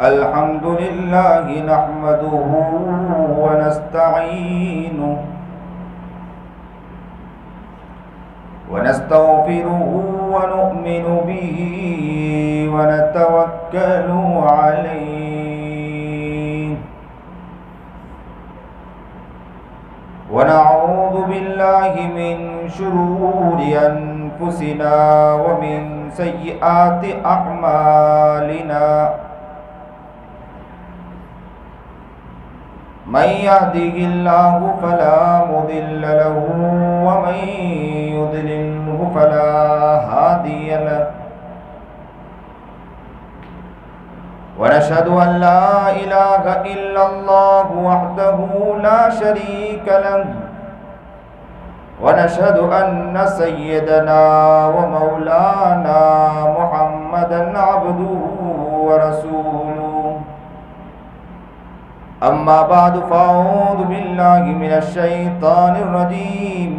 الحمد لله نحمده ونستعينه ونستغفره ونؤمن به ونتوكل عليه ونعوذ بالله من شرور أنفسنا ومن سيئات أعمالنا من يهده الله فلا مضل له ومن يضلله فلا هادي له ونشهد أن لا إله إلا الله وحده لا شريك له ونشهد أن سيدنا ومولانا محمدا عبده ورسوله أما بعد فأعوذ بالله من الشيطان الرجيم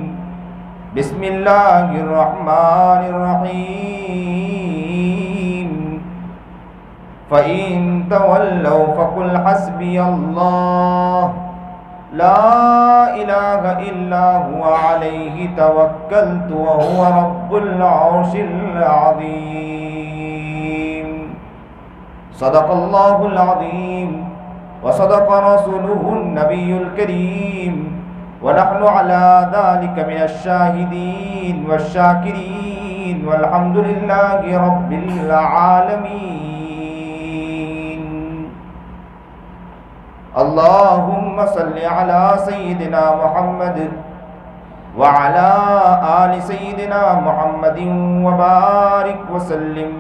بسم الله الرحمن الرحيم فإن تولوا فقل حسبي الله لا إله إلا هو عليه توكلت وهو رب العرش العظيم صدق الله العظيم وصدق رسوله النبي الكريم ونحن على ذلك من الشاهدين والشاكرين والحمد لله رب العالمين اللهم صل على سيدنا محمد وعلى آل سيدنا محمد وبارك وسلم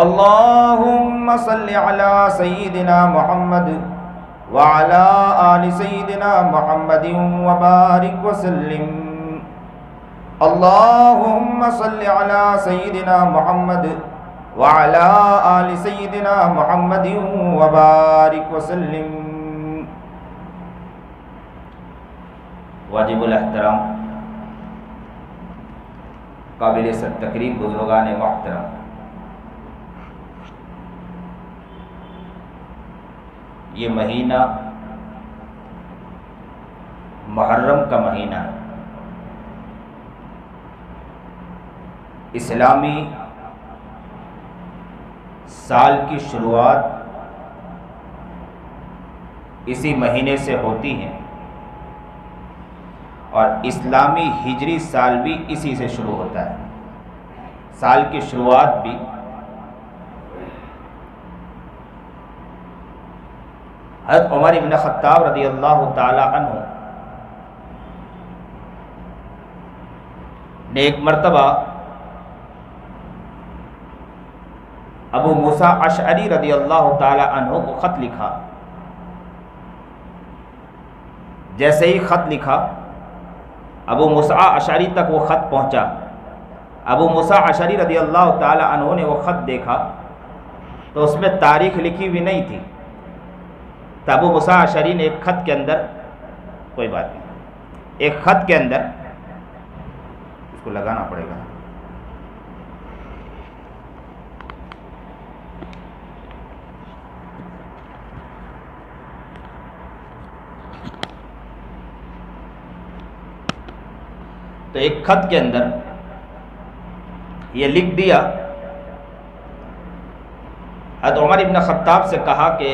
اللهم صل على سيدنا محمد وعلى آل سيدنا محمد وبارك وسلم اللهم صل على سيدنا محمد وعلى آل سيدنا محمد وبارك وسلم. واجب الاحترام قابل تقریب بزرگان محترم، یہ مہینہ محرم کا مہینہ ہے، اسلامی سال کی شروعات اسی مہینے سے ہوتی ہے اور اسلامی ہجری سال بھی اسی سے شروع ہوتا ہے. سال کی شروعات بھی حضرت عمر بن خطاب رضی اللہ تعالی عنہ نے ایک مرتبہ ابو موسیٰ اشعری رضی اللہ تعالی عنہ کو خط لکھا. جیسے ہی خط لکھا ابو موسیٰ اشعری تک وہ خط پہنچا. ابو موسیٰ اشعری رضی اللہ تعالی عنہ نے وہ خط دیکھا تو اس میں تاریخ لکھی ہوئی نہیں تھی. تو ابو موسیٰ اشعری نے ایک خط کے اندر، کوئی بات نہیں، ایک خط کے اندر اس کو لگانا پڑے گا، تو ایک خط کے اندر یہ لکھ دیا. حضرت عمر ابن خطاب سے کہا کہ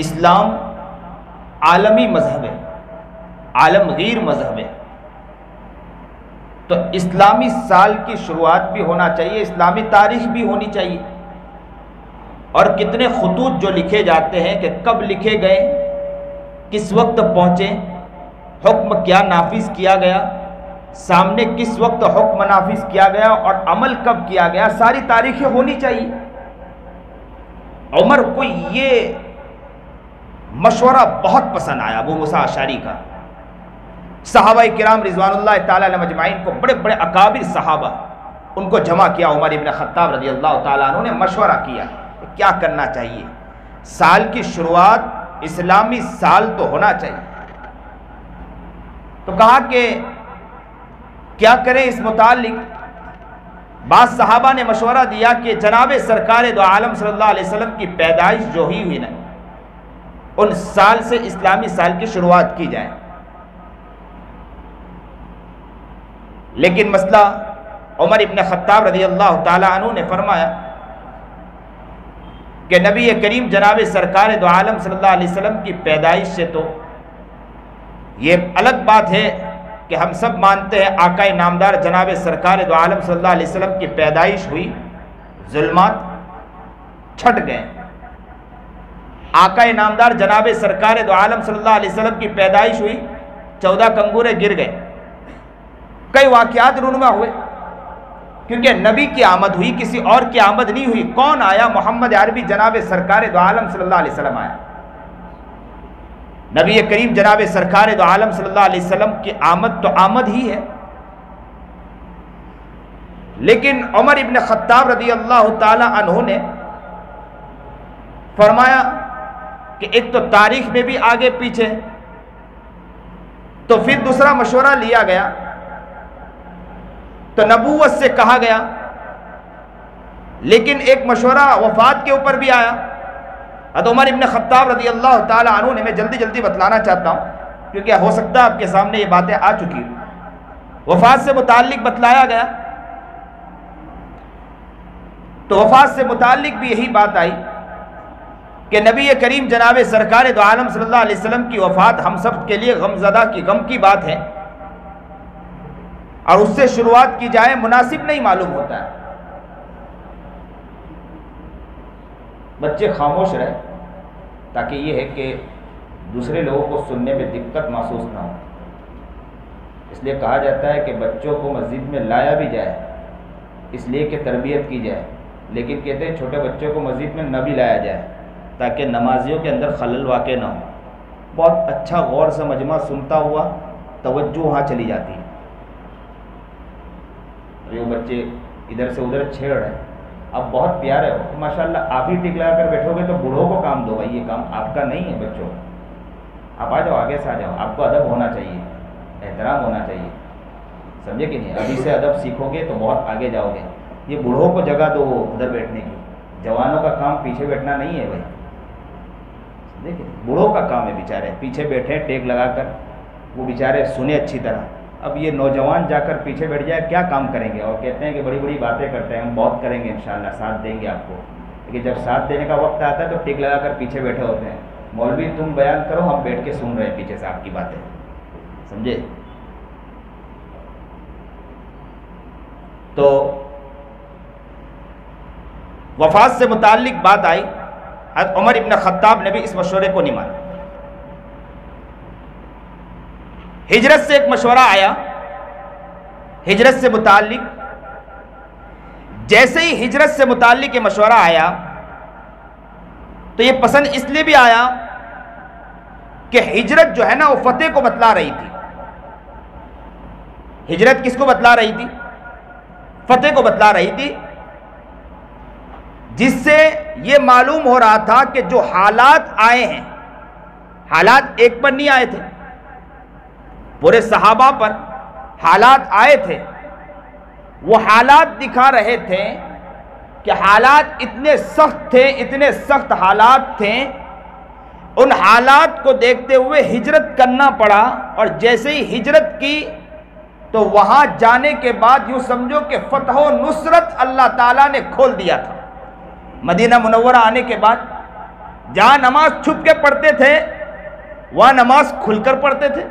اسلام عالمی مذہب ہے، عالمگیر مذہب ہے، تو اسلامی سال کی شروعات بھی ہونا چاہیے، اسلامی تاریخ بھی ہونی چاہیے، اور کتنے خطوط جو لکھے جاتے ہیں کہ کب لکھے گئے، کس وقت پہنچے، حکم کیا نافذ کیا گیا، سامنے کس وقت حکم نافذ کیا گیا اور عمل کب کیا گیا، ساری تاریخیں ہونی چاہیے. عمر کو یہ مشورہ بہت پسند آیا ابو موسیٰ اشعری کا. صحابہ کرام رضوان اللہ تعالیٰ علیہ مجمعین کو، بڑے بڑے اکابر صحابہ، ان کو جمع کیا. عمر ابن خطاب رضی اللہ تعالیٰ عنہ نے مشورہ کیا کہ کیا کرنا چاہیے. سال کی شروعات اسلامی سال تو ہونا چاہیے. تو کہا کہ کیا کریں اس متعلق. بعض صحابہ نے مشورہ دیا کہ جناب سرکار دو عالم صلی اللہ علیہ وسلم کی پیدائش جو ہی ہوئی نا، ان سال سے اسلامی سال کی شروعات کی جائے. لیکن مسئلہ عمر ابن خطاب رضی اللہ تعالی عنہ نے فرمایا کہ نبی کریم جناب سرکار دو عالم صلی اللہ علیہ وسلم کی پیدائش سے تو یہ الگ بات ہے کہ ہم سب مانتے ہیں آقا نامدار جناب سرکار دو عالم صلی اللہ علیہ وسلم کی پیدائش ہوئی، ظلمات چھٹ گئے. آقا نامدار جناب سرکار دو عالم صلی اللہ علیہ وسلم کی پیدائش ہوئی، 14 کنگورے گر گئے. کئی واقعات رونما ہوئے کیونکہ نبی کی آمد ہوئی، کسی اور کی آمد نہیں ہوئی. کون آیا؟ محمد عربی جناب سرکار دو عالم صلی اللہ علیہ وسلم آیا. نبی کریم جناب سرکار دو عالم صلی اللہ علیہ وسلم کی آمد تو آمد ہی ہے، لیکن عمر ابن خطاب رضی اللہ تعالی عنہ نے فرمایا کہ ایک تو تاریخ میں بھی آگے پیچھے، تو پھر دوسرا مشورہ لیا گیا تو نبوت سے کہا گیا، لیکن ایک مشورہ وفات کے اوپر بھی آیا. حضرت عمر ابن خطاب رضی اللہ تعالی عنہ نے، میں جلدی جلدی بتلانا چاہتا ہوں کیونکہ ہو سکتا ہے آپ کے سامنے یہ باتیں آ چکی ہیں. وفات سے متعلق بتلایا گیا تو وفات سے متعلق بھی یہی بات آئی کہ نبی کریم جناب سرکار دو عالم صلی اللہ علیہ وسلم کی وفات ہم سب کے لیے غم کی بات ہے، اور اس سے شروعات کی جائے مناسب نہیں معلوم ہوتا ہے. بچے خاموش رہے تاکہ یہ ہے کہ دوسرے لوگوں کو سننے میں دقت محسوس نہ ہو. اس لیے کہا جاتا ہے کہ بچوں کو مسجد میں لایا بھی جائے اس لیے کہ تربیت کی جائے، لیکن کہتے ہیں چھوٹے بچوں کو مسجد میں نہ بھی لایا جائے تاکہ نمازیوں کے اندر خلل واقع نہ ہو. بہت اچھا غور سے مجمع سنتا ہوا توجہ وہاں چلی جاتی ہے. وہ بچے ادھر سے ادھر چھیڑ رہے ہیں، اب بہت پیارے ہو ماشاءاللہ، آپ ہی ٹک لگا کر بیٹھو گے تو بوڑھوں کو کام دو بھائی، یہ کام آپ کا نہیں ہے. بچوں آپ آ جاؤ، آگے سے آ جاؤ، آپ کو ادب ہونا چاہیے، احترام ہونا چاہیے، سمجھے کہ نہیں؟ ابھی سے ادب سیکھو گے تو بہت آگے جاؤ گے. یہ بوڑھوں کو جگہ دو ادھر بیٹھنے کی، جوانوں کا کام پیچھے بیٹھنا نہیں ہے بھائی، دیکھیں بوڑھوں کا کام ہے بیچارے پیچھے بیٹھے ٹیک لگا کر، وہ بیچارے سنے اچھی طرح. اب یہ نوجوان جا کر پیچھے بیٹھ جائے کیا کام کریں گے؟ اور کہتے ہیں کہ بڑی بڑی باتیں کرتے ہیں، ہم بہت کریں گے انشاءاللہ، ساتھ دیں گے آپ کو، لیکن جب ساتھ دینے کا وقت آتا ہے تو ٹیک لگا کر پیچھے بیٹھے ہوتے ہیں. مولوی تم بیان کرو، ہم بیٹھ کے سن رہے ہیں پیچھے سے آپ کی باتیں، سمجھے؟ تو وفات سے متعلق بات آئی، حضرت عمر ابن خطاب نے بھی اس مشورے کو نہیں مانا. ہجرت سے ایک مشورہ آیا، ہجرت سے متعلق. جیسے ہی ہجرت سے متعلق یہ مشورہ آیا تو یہ پسند اس لیے بھی آیا کہ ہجرت جو ہے نا وہ فتح کو بتلا رہی تھی. ہجرت کس کو بتلا رہی تھی؟ فتح کو بتلا رہی تھی، جس سے یہ معلوم ہو رہا تھا کہ جو حالات آئے ہیں، حالات ایک پر نہیں آئے تھے، پورے صحابہ پر حالات آئے تھے. وہ حالات دکھا رہے تھے کہ حالات اتنے سخت تھے، اتنے سخت حالات تھے، ان حالات کو دیکھتے ہوئے ہجرت کرنا پڑا. اور جیسے ہی ہجرت کی تو وہاں جانے کے بعد یوں سمجھو کہ فتح و نصرت اللہ تعالیٰ نے کھول دیا تھا. مدینہ منورہ آنے کے بعد جہاں نماز چھپ کے پڑھتے تھے وہاں نماز کھل کر پڑھتے تھے.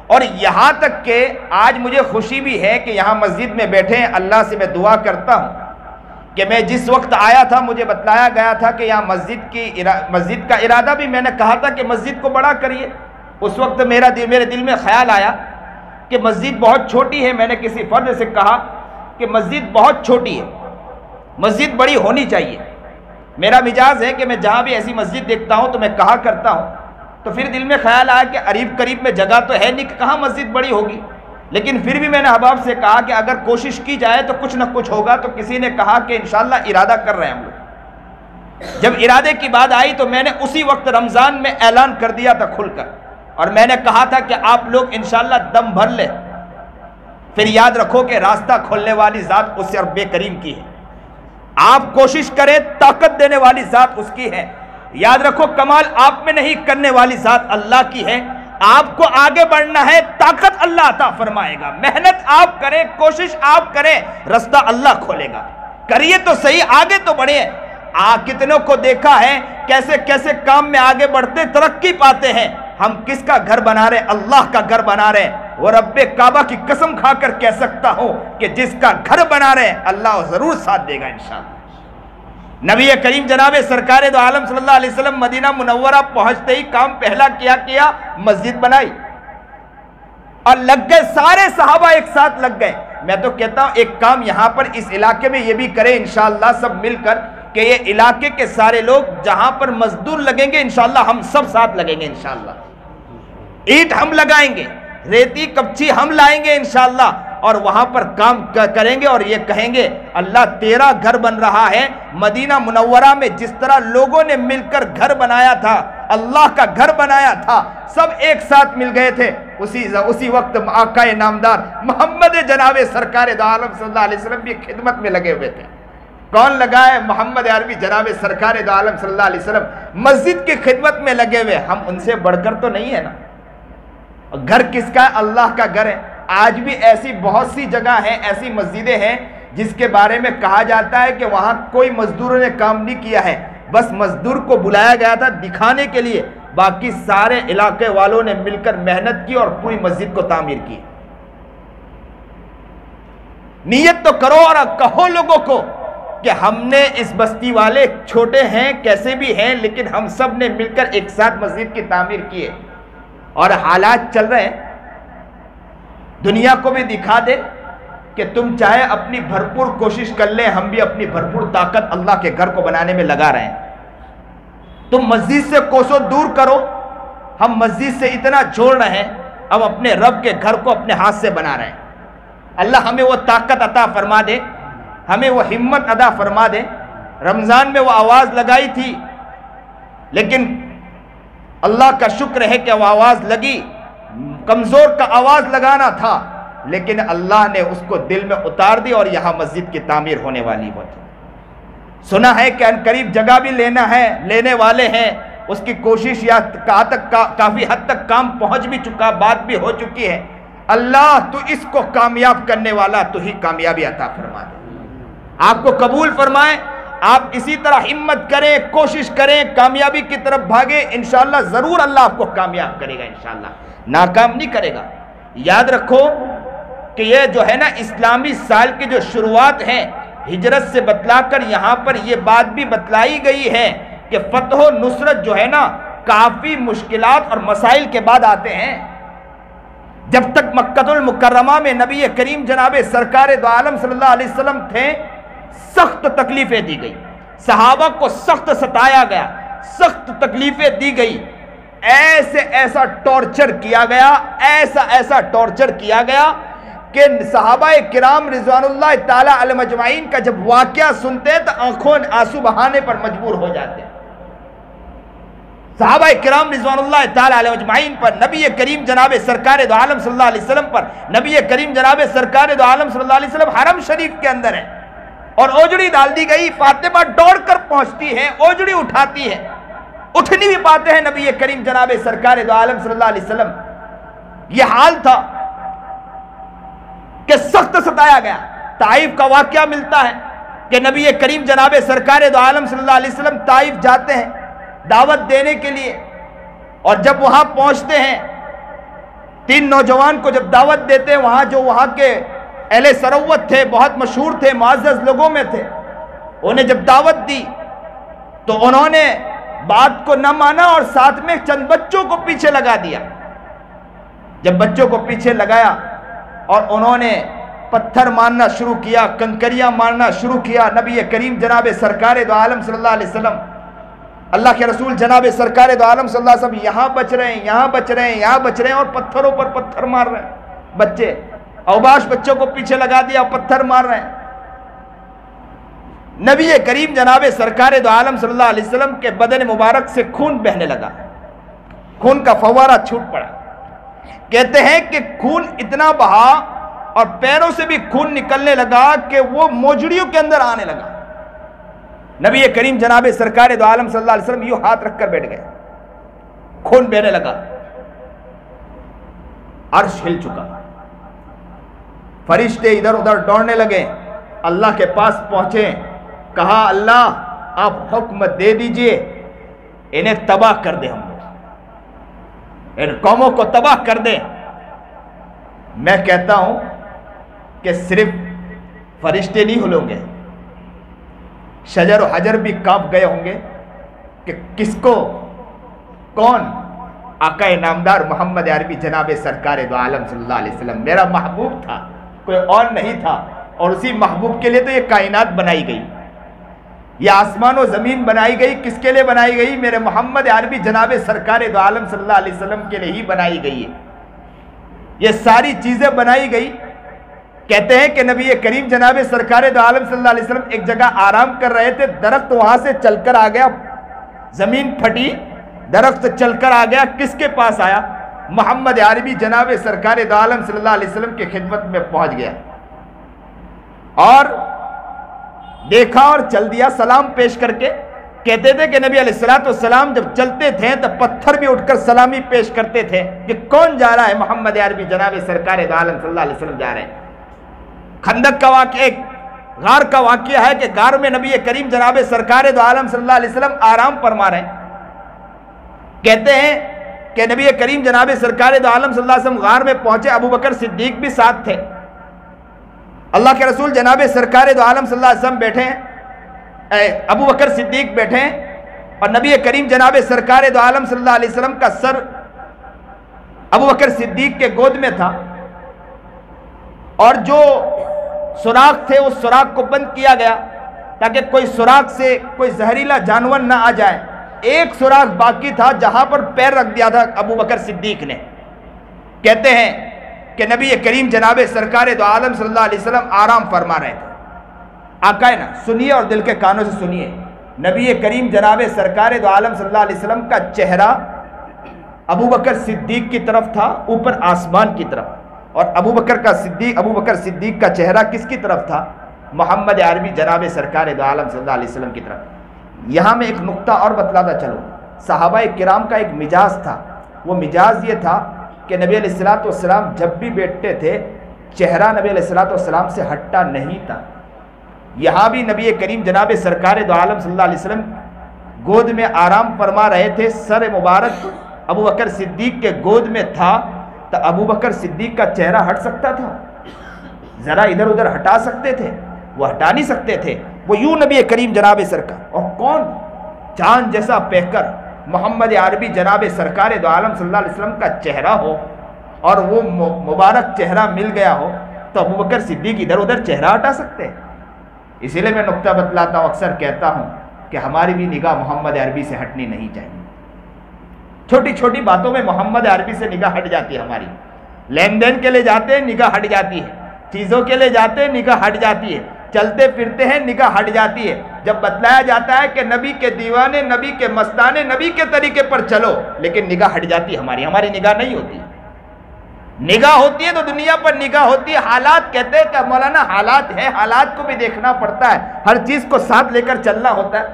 اور یہاں تک کہ آج مجھے خوشی بھی ہے کہ یہاں مسجد میں بیٹھے ہیں، اللہ سے میں دعا کرتا ہوں کہ میں جس وقت آیا تھا مجھے بتلایا گیا تھا کہ یہاں مسجد کا ارادہ بھی، میں نے کہا تھا کہ مسجد کو بڑا کریے. اس وقت میرے دل میں خیال آیا کہ مسجد بہت چھوٹی ہے. میں نے کسی فرد سے کہا کہ مسجد بہت چھوٹی ہے، مسجد بڑی ہونی چاہیے. میرا مزاج ہے کہ میں جہاں بھی ایسی مسجد دیکھتا ہوں تو میں کہا کرتا ہوں. تو پھر دل میں خیال آیا کہ قریب میں جگہ تو ہے نہیں کہ کہاں مسجد بڑی ہوگی، لیکن پھر بھی میں نے احباب سے کہا کہ اگر کوشش کی جائے تو کچھ نہ کچھ ہوگا. تو کسی نے کہا کہ انشاءاللہ ارادہ کر رہے ہیں ہم لوگ. جب ارادے کی بات آئی تو میں نے اسی وقت رمضان میں اعلان کر دیا تھا کھل کر، اور میں نے کہا تھا کہ آپ لوگ انشاءاللہ دم بھر لیں. پھر یاد رکھو کہ راستہ کھولنے والی ذات اس رب کریم کی ہے. آپ کوشش کریں، طاقت دینے والی ذات اس کی ہے. یاد رکھو کمال آپ میں نہیں، کرنے والی ذات اللہ کی ہے. آپ کو آگے بڑھنا ہے، طاقت اللہ عطا فرمائے گا. محنت آپ کریں، کوشش آپ کریں، راستہ اللہ کھولے گا. کریے تو صحیح، آگے تو بڑھے. کتنوں کو دیکھا ہے کیسے کیسے کام میں آگے بڑھتے ترقی پاتے ہیں. ہم کس کا گھر بنا رہے؟ اللہ کا گھر بنا رہے ہیں. وہ رب کعبہ کی قسم کھا کر کہہ سکتا ہوں کہ جس کا گھر بنا رہے ہیں اللہ ضرور ساتھ دے گا انشاءاللہ. نبی کریم جناب سرکار دو عالم صلی اللہ علیہ وسلم مدینہ منورہ پہنچتے ہی کام پہلا کیا مسجد بنائی اور لگ گئے. سارے صحابہ ایک ساتھ لگ گئے. میں تو کہتا ہوں ایک کام یہاں پر اس علاقے میں یہ بھی کریں انشاءاللہ سب مل کر کہ یہ علاقے کے سارے لوگ جہاں پر مزدور لگیں گے انشاءاللہ ہم سب ساتھ لگیں گے انشاءاللہ. اینٹ ہم لگائیں گے، ریتی کپچی ہم لائیں گے انشاءاللہ اور وہاں پر کام کریں گے اور یہ کہیں گے اللہ تیرا گھر بن رہا ہے. مدینہ منورہ میں جس طرح لوگوں نے مل کر گھر بنایا تھا، اللہ کا گھر بنایا تھا، سب ایک ساتھ مل گئے تھے. اسی وقت آقا نامدار محمد جناب سرکار دو عالم صلی اللہ علیہ وسلم بھی خدمت میں لگے ہوئے تھے. کون لگا ہے؟ محمد عربی جناب سرکار دو عالم صلی اللہ علیہ وسلم مسجد کی خدمت میں لگے ہوئے. ہم ان سے بڑھ کر تو نہیں ہے نا. گھر کس کا ہے؟ اللہ کا گھر ہے. آج بھی ایسی بہت سی جگہ ہیں، ایسی مسجدیں ہیں جس کے بارے میں کہا جاتا ہے کہ وہاں کوئی مزدوروں نے کام نہیں کیا ہے، بس مزدور کو بلایا گیا تھا دکھانے کے لیے، باقی سارے علاقے والوں نے مل کر محنت کی اور پوری مسجد کو تعمیر کی. نیت تو کرو اور کہو لوگوں کو کہ ہم نے اس بستی والے چھوٹے ہیں کیسے بھی ہیں لیکن ہم سب نے مل کر ایک ساتھ مسجد کی تعمیر کی ہے. اور حالات چل رہے ہیں، دنیا کو بھی دکھا دے کہ تم چاہے اپنی بھرپور کوشش کر لیں، ہم بھی اپنی بھرپور طاقت اللہ کے گھر کو بنانے میں لگا رہے ہیں. تم مسجد سے کوسوں دور کرو، ہم مسجد سے اتنا جوڑ رہے ہیں، ہم اپنے رب کے گھر کو اپنے ہاتھ سے بنا رہے ہیں. اللہ ہمیں وہ طاقت عطا فرما دے، ہمیں وہ ہمت عطا فرما دے. رمضان میں وہ آواز لگائی تھی لیکن اللہ کا شکر ہے کہ وہ آواز لگی. کمزور کا آواز لگانا تھا لیکن اللہ نے اس کو دل میں اتار دی اور یہاں مسجد کی تعمیر ہونے والی ہے. سنا ہے کہ ان قریب جگہ بھی لینا ہے، لینے والے ہیں. اس کی کوشش یا کافی حد تک کام پہنچ بھی چکا، بات بھی ہو چکی ہے. اللہ تو اس کو کامیاب کرنے والا، تو ہی کامیابی عطا فرما دے. آپ کو قبول فرمائے. آپ اسی طرح ہمت کریں، کوشش کریں، کامیابی کی طرف بھاگیں. انشاءاللہ ضرور اللہ آپ کو کامیاب کرے گا، انشاءاللہ ناکام نہیں کرے گا. یاد رکھو کہ یہ جو ہے نا اسلامی سال کی جو شروعات ہیں ہجرت سے بتلا کر یہاں پر یہ بات بھی بتلائی گئی ہے کہ فتح و نصرت جو ہے نا کافی مشکلات اور مسائل کے بعد آتے ہیں. جب تک مکہ المکرمہ میں نبی کریم جناب سرکار دو عالم صلی اللہ علیہ وسلم تھے سخت تکلیفیں دی گئی، صحابہ کو سخت ستایا گیا، سخت تکلیفیں دی گئی. ایسا ٹارچر کیا گیا، ایسا ٹارچر کیا گیا کہ صحابہ کرام رضوان اللہ تعالی علیہم اجمعین کا جب واقعہ سنتے تو آنکھوں آنسو بہانے پر مجبور ہو جاتے. صحابہ کرام رضوان اللہ تعالی علیہم اجمعین پر، نبی کریم جناب سرکار دو عالم صلی اللہ علیہ وسلم پر، نبی کریم جناب سرکار دو عالم صلی اللہ علیہ وسلم حرم شریف کے اندر ہے اور اوجڑی ڈال دی گئی. فاطمہ دوڑ کر پہنچتی ہے، اوجڑی اٹھاتی ہے، اٹھ نہیں بھی پاتے ہیں نبی کریم جناب سرکار دو عالم صلی اللہ علیہ وسلم. یہ حال تھا کہ سخت ستایا گیا. طائف کا واقعہ ملتا ہے کہ نبی کریم جناب سرکار دو عالم صلی اللہ علیہ وسلم طائف جاتے ہیں دعوت دینے کے لیے اور جب وہاں پہنچتے ہیں 3 نوجوان کو جب دعوت دیتے ہیں وہاں کے اہل ثروت تھے، بہت مشہور تھے، معزز لوگوں میں تھے. انہیں جب دعوت دی تو انہوں نے بات کو نہ مانا اور ساتھ میں چند بچوں کو پیچھے لگا دیا. جب بچوں کو پیچھے لگایا اور انہوں نے پتھر مارنا شروع کیا، کنکریاں مارنا شروع کیا. نبی کریم جناب سرکار دو عالم صلی اللہ علیہ وسلم، اللہ کے رسول جناب سرکار دو عالم صلی اللہ علیہ وسلم یہاں بچ رہے ہیں، یہاں بچ رہے ہیں، یہاں بچ رہے ہیں اور پتھروں پر پتھر مار رہے ہیں. بچے اوباش بچوں کو پیچھے لگا دیا، پتھر مار رہے ہیں. نبی کریم جناب سرکار دو عالم صلی اللہ علیہ وسلم کے بدن مبارک سے خون بہنے لگا، خون کا فوارہ چھوٹ پڑا. کہتے ہیں کہ خون اتنا بہا اور پیروں سے بھی خون نکلنے لگا کہ وہ موجڑیوں کے اندر آنے لگا. نبی کریم جناب سرکار دو عالم صلی اللہ علیہ وسلم یوں ہاتھ رکھ کر بیٹھ گئے, خون بہنے لگا, عرش ہل چکا, فرشتے ادھر ادھر دوڑنے لگے, اللہ کے پاس پہنچے, کہا اللہ آپ حکم دے دیجئے انہیں تباہ کر دیں, ہم لوگ ان قوموں کو تباہ کر دیں. میں کہتا ہوں کہ صرف فرشتے نہیں ہلیں گے, شجر و حجر بھی کانپ گئے ہوں گے کہ کس کو, کون, آقا نامدار محمد عربی جناب سرکار دو عالم صلی اللہ علیہ وسلم میرا محبوب تھا, کوئی اور نہیں تھا, اور اسی محبوب کے لیے تو یہ کائنات بنائی گئی, یہ آسمان و زمین بنائی گئی. کس کے لیے بنائی گئی؟ میرے محمد عربی جناب سرکار دو عالم صلی اللہ علیہ وسلم کے لیے ہی بنائی گئی ہے. یہ ساری چیزیں بنائی گئی. کہتے ہیں کہ نبی کریم جناب سرکار دو عالم صلی اللہ علیہ وسلم ایک جگہ آرام کر رہے تھے, درخت وہاں سے چل کر آ گیا, زمین پھٹی, درخت چل کر آ گیا, کس کے پاس آیا؟ محمد عربی جناب سرکار دو عالم صلی اللہ علیہ وسلم کی خدمت میں پہنچ گیا, اور دیکھا اور چل دیا سلام پیش کر کے. کہتے تھے کہ نبی علیہ الصلوۃ والسلام جب چلتے تھے تو پتھر بھی اٹھ کر سلامی پیش کرتے تھے کہ کون جا رہا ہے؟ محمد عربی جناب سرکار دو عالم صلی اللہ علیہ وسلم جا رہے ہیں. خندق کا واقعہ, ایک غار کا واقعہ ہے کہ غار میں نبی کریم جناب سرکار دو عالم صلی اللہ علیہ وسلم آرام فرما رہے ہیں. کہتے ہیں کہ نبی کریم جناب سرکار دو عالم صلی اللہ علیہ وسلم غار میں پہنچے, ابو بکر صدیق بھی ساتھ تھے. اللہ کے رسول جناب سرکار دو عالم صلی اللہ علیہ وسلم بیٹھے ہیں, ابو بکر صدیق بیٹھے ہیں, اور نبی کریم جناب سرکار دو عالم صلی اللہ علیہ وسلم کا سر ابو بکر صدیق کے گود میں تھا, اور جو سوراخ تھے اس سوراخ کو بند کیا گیا تاکہ کوئی سوراخ سے کوئی زہریلا جانور نہ آ جائے. ایک سوراخ باقی تھا جہاں پر پیر رکھ دیا تھا ابو بکر صدیق نے. کہتے ہیں کہ نبی کریم جناب سرکار دو عالم صلی اللہ علیہ وسلم آرام فرما رہے تھے. آقا ہے نا, سنیے اور دل کے کانوں سے سنیے. نبی کریم جناب سرکار دو عالم صلی اللہ علیہ وسلم کا چہرہ ابو بکر صدیق کی طرف تھا, اوپر آسمان کی طرف, اور ابو بکر صدیق کا چہرہ کس کی طرف تھا؟ محمد عربی جناب سرکار دو عالم صلی اللہ علیہ وسلم کی طرف. یہاں میں ایک نقطہ اور بتلاتا چلوں. صحابہ کرام کا ایک مزاج تھا, وہ مزاج یہ تھا کہ نبی علیہ الصلوۃ والسلام جب بھی بیٹھتے تھے چہرہ نبی علیہ الصلوۃ والسلام سے ہٹتا نہیں تھا. یہاں بھی نبی کریم جناب سرکار دو عالم صلی اللہ علیہ وسلم گود میں آرام فرما رہے تھے, سر مبارک ابو بکر صدیق کے گود میں تھا, تو ابو بکر صدیق کا چہرہ ہٹ سکتا تھا؟ ذرا ادھر ادھر ہٹا سکتے تھے؟ وہ ہٹا نہیں سکتے تھے. وہ یوں نبی کریم جناب سرکار, اور کون چاند جیسا پیکر محمد عربی جناب سرکار دو عالم صلی اللہ علیہ وسلم کا چہرہ ہو, اور وہ مبارک چہرہ مل گیا ہو, تو ابو بکر صدیق ادھر ادھر چہرہ ہٹا سکتے؟ اسی لیے میں نقطہ بتلاتا ہوں, اکثر کہتا ہوں کہ ہماری بھی نگاہ محمد عربی سے ہٹنی نہیں چاہیے. چھوٹی چھوٹی باتوں میں محمد عربی سے نگاہ ہٹ جاتی ہے ہماری. لین دین کے لیے جاتے ہیں نگاہ ہٹ جاتی ہے, چیزوں کے لیے جاتے ہیں نگاہ ہٹ جاتی ہے, چلتے پھرتے ہیں نگاہ ہٹ جاتی ہے. جب بتلایا جاتا ہے کہ نبی کے دیوانے, نبی کے مستانے, نبی کے طریقے پر چلو, لیکن نگاہ ہٹ جاتی ہے ہماری نگاہ نہیں ہوتی. نگاہ ہوتی ہے تو دنیا پر نگاہ ہوتی ہے. حالات کہتے ہیں کہ مولانا حالات ہے, حالات کو بھی دیکھنا پڑتا ہے, ہر چیز کو ساتھ لے کر چلنا ہوتا ہے.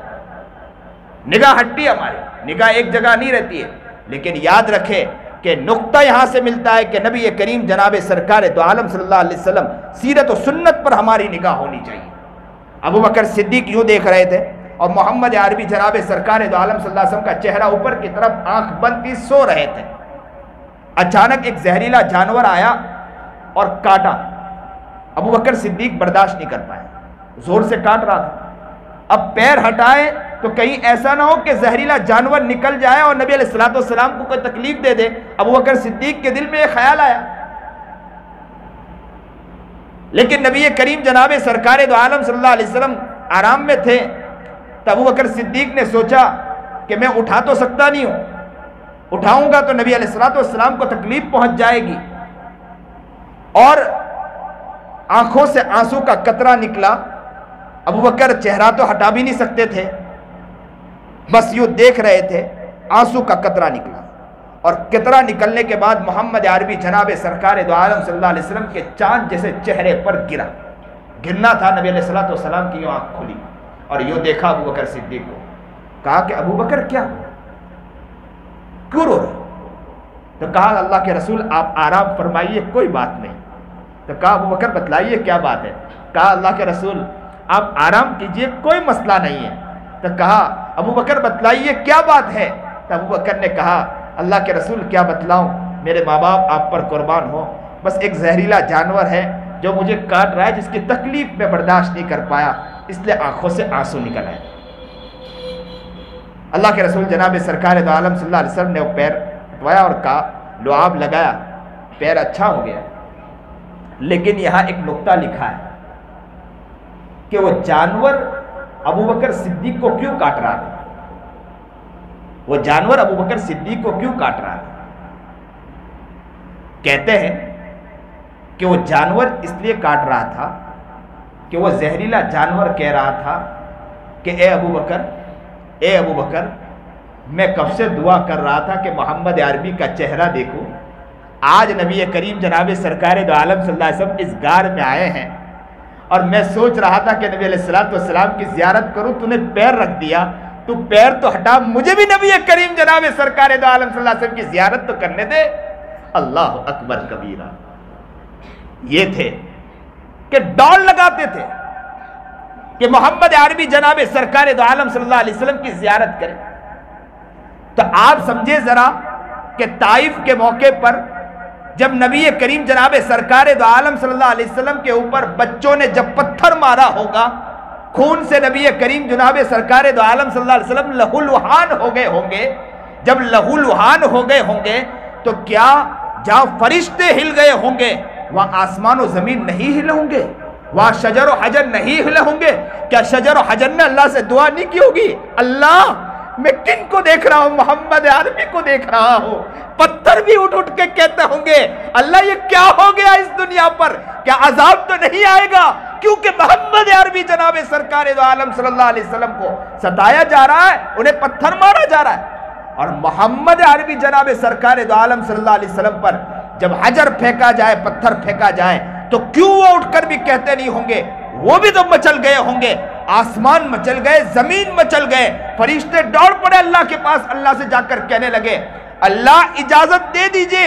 نگاہ ہٹتی ہے ہماری, نگاہ ایک جگہ نہیں رہتی ہے. لیکن یاد رکھے کہ نقطہ یہاں سے ملتا ہے کہ نبی کریم جناب سرکار دو عالم صلی اللہ علیہ وسلم سیرت و سنت پر ہماری نگاہ ہونی چاہیے. ابو بکر صدیق یوں دیکھ رہے تھے, اور محمد عربی جناب سرکار دو عالم صلی اللہ علیہ وسلم کا چہرہ اوپر کی طرف, آنکھ بند کی سو رہے تھے. اچانک ایک زہریلا جانور آیا اور کاٹا. ابو بکر صدیق برداشت نہیں کر پائے, زور سے کاٹ رہا تھا. اب پیر ہٹائے تو کہیں ایسا نہ ہو کہ زہریلا جانور نکل جائے اور نبی علیہ الصلوۃ والسلام کو کوئی تکلیف دے دے. ابو بکر صدیق کے دل میں ایک خیال آیا, لیکن نبی کریم جناب سرکار دو عالم صلی اللہ علیہ وسلم آرام میں تھے. تو ابو بکر صدیق نے سوچا کہ میں اٹھا تو سکتا نہیں ہوں, اٹھاؤں گا تو نبی علیہ الصلوۃ والسلام کو تکلیف پہنچ جائے گی. اور آنکھوں سے آنسو کا قطرہ نکلا. ابو بکر چہرہ تو ہٹا بھی نہیں سکتے تھے, بس یوں دیکھ رہے تھے, آنسو کا قطرہ نکلا. اور قطرہ نکلنے کے بعد محمد عربی جناب سرکار دو عالم صلی اللہ علیہ وسلم کے چاند جیسے چہرے پر گرا. گرنا تھا، نبی علیہ السلام کی یوں آنکھ کھلی اور یوں دیکھا ابو بکر صدیق کو. کہا کہ ابو بکر کیا کیوں رو رہے؟ تو کہا اللہ کے رسول آپ آرام فرمائیے، کوئی بات نہیں. تو کہا ابو بکر بتلائیے کیا بات ہے؟ کہا اللہ کے رسول آپ آرام کیجئے، کوئی مسئلہ نہیں ہے. تو کہا ابو بکر بتلائیے کیا بات ہے؟ تو ابو بکر نے کہا اللہ کے رسول کیا بتلاؤں، میرے ماں باپ آپ پر قربان ہو، بس ایک زہریلا جانور ہے جو مجھے کاٹ رہا ہے، جس کی تکلیف میں برداشت نہیں کر پایا، اس لیے آنکھوں سے آنسو نکل آئے. اللہ کے رسول جناب سرکار دو عالم صلی اللہ علیہ وسلم نے وہ پیر دھویا اور کہا لعاب لگایا، پیر اچھا ہو گیا. لیکن یہاں ایک نقطہ لکھا ہے کہ وہ جانور ابو بکر صدیق کو کیوں کاٹ رہا تھا؟ وہ جانور ابو بکر صدیق کو کیوں کاٹ رہا تھا؟ کہتے ہیں کہ وہ جانور اس لیے کاٹ رہا تھا کہ وہ زہریلا جانور کہہ رہا تھا کہ اے ابو بکر میں کب سے دعا کر رہا تھا کہ محمد عربی کا چہرہ دیکھوں. آج نبی کریم جناب سرکار دو عالم صلی اللہ علیہ وسلم اس غار میں آئے ہیں اور میں سوچ رہا تھا کہ نبی علیہ السلام کی زیارت کروں، تو نے پیر رکھ دیا، تو پیر تو ہٹا، مجھے بھی نبی کریم جناب سرکار دو عالم صلی اللہ علیہ وسلم کی زیارت تو کرنے دے. اللہ اکبر کبیرہ. یہ تھے کہ ڈال لگاتے تھے کہ محمد عربی جناب سرکار دو عالم صلی اللہ علیہ وسلم کی زیارت کریں. تو آپ سمجھے ذرا کہ طائف کے موقع پر جب نبی کریم جناب سرکار دو عالم صلی اللہ علیہ وسلم کے اوپر بچوں نے جب پتھر مارا ہوگا، خون سے نبی کریم جناب سرکار دو عالم صلی اللہ علیہ وسلم لہو لہان ہو گئے ہوں گے. جب لہو لہان ہو گئے ہوں گے تو کیا جہاں فرشتے ہل گئے ہوں گے وہاں آسمان و زمین نہیں ہلے ہوں گے؟ وہاں شجر و حجر نہیں ہلے ہوں گے؟ کیا شجر و حجر نے اللہ سے دعا نہیں کی ہوگی؟ اللہ میں کن کو دیکھ رہا ہوں؟ محمد عربی کو دیکھ رہا ہوں. پتھر بھی اٹھ اٹھ کے کہتے ہوں گے اللہ یہ کیا ہو گیا اس دنیا پر؟ کیا عذاب تو نہیں آئے گا؟ کیونکہ محمد عربی جناب سرکار دو عالم صلی اللہ علیہ وسلم کو ستایا جا رہا ہے، انہیں پتھر مارا جا رہا ہے. اور محمد عربی جناب سرکار دو عالم صلی اللہ علیہ وسلم پر جب حجر پھینکا جائے، پتھر پھینکا جائے، تو کیوں وہ اٹھ کر بھی کہتے نہیں ہوں گے؟ وہ بھی تو مچل گئے ہوں گے، آسمان مچل گئے، زمین مچل گئے، فرشتے دوڑ پڑے اللہ کے پاس، اللہ سے جا کر کہنے لگے اللہ اجازت دے دیجئے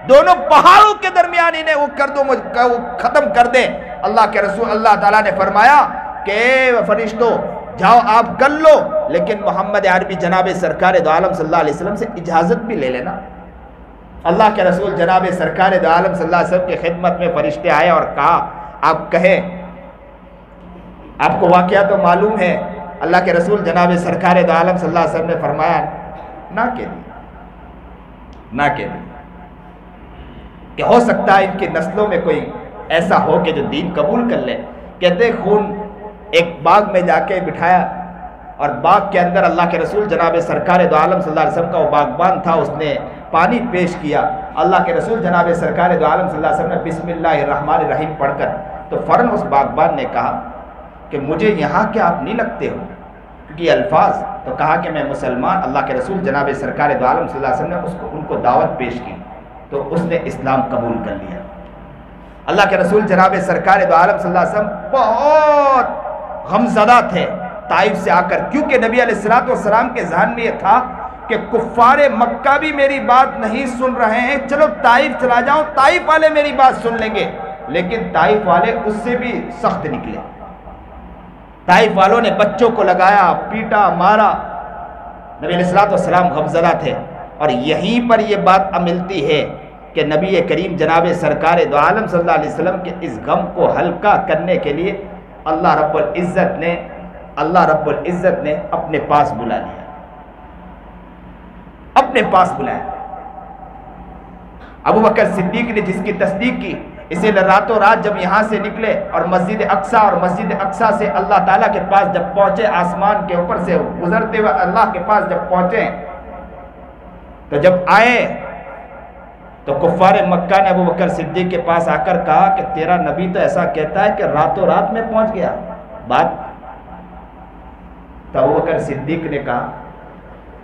دونوں پہاڑوں کے درمیان انہیں وہ کر دو، وہ ختم کر دیں. اللہ کے رسول اللہ تعالیٰ نے فرمایا کہ فرشتوں جاؤ آپ کر لو، لیکن محمد عربی جناب سرکار دو عالم صلی اللہ علیہ وسلم سے اجازت بھی لے لینا. اللہ کے رسول جناب سرکار دو عالم صلی اللہ علیہ وسلم کی خدمت میں فرشتے آئے اور کہا آپ کہیں. آپ کو واقعہ تو معلوم ہے. اللہ کے رسول جناب سرکار دو عالم صلی اللہ علیہ وسلم نے فرمایا نہ کہہ دی کہ ہو سکتا ہے ان کی نسلوں میں کوئی ایسا ہو کہ جو دین قبول کر لے. کہتے خون ایک باغ میں جا کے بٹھایا اور باغ کے اندر اللہ کے رسول جناب سرکار دو عالم صلی اللہ علیہ وسلم کا وہ باغبان تھا، اس نے پانی پیش کیا. اللہ کے رسول جناب سرکار دو عالم صلی اللہ علیہ وسلم نے بسم اللہ الرحمن الرحیم پڑھ کر تو فوراً اس باغبان نے کہا کہ مجھے یہاں کے آپ نہیں لگتے ہو، کیونکہ یہ الفاظ. تو کہا کہ میں مسلمان. اللہ کے رسول جناب سرکار دو عالم صلی اللہ علیہ وسلم نے ان کو دعوت پیش کی تو اس نے اسلام قبول کر لیا. اللہ کے رسول جناب سرکار دو عالم صلی اللہ علیہ وسلم بہت غمزدہ تھے طائف سے آ کر، کیونکہ نبی علیہ السلام کے ذہن میں یہ تھا کہ کفار مکہ بھی میری بات نہیں سن رہے ہیں، چلو طائف چلا جاؤں، طائف والے میری بات سن لیں گے. لیکن طائف والے اس سے بھی سخت نکلے. طائف والوں نے بچوں کو لگایا، پیٹا، مارا. نبی علیہ السلام غمزدہ تھے. اور یہیں پر یہ بات ملتی ہے کہ نبی کریم جناب سرکار دو عالم صلی اللہ علیہ وسلم کے اس غم کو ہلکا کرنے کے لیے اللہ رب العزت نے اپنے پاس بلا لیا، اپنے پاس بلایا. ابو بکر صدیق نے جس کی تصدیق کی، اسے راتوں رات جب یہاں سے نکلے اور مسجد اقصیٰ سے اللہ تعالیٰ کے پاس جب پہنچے، آسمان کے اوپر سے گزرتے ہوئے اللہ کے پاس جب پہنچے تو جب آئے تو کفار مکہ نے ابو بکر صدیق کے پاس آ کر کہا کہ تیرا نبی تو ایسا کہتا ہے کہ راتوں رات میں پہنچ گیا. بات تو ابو بکر صدیق نے کہا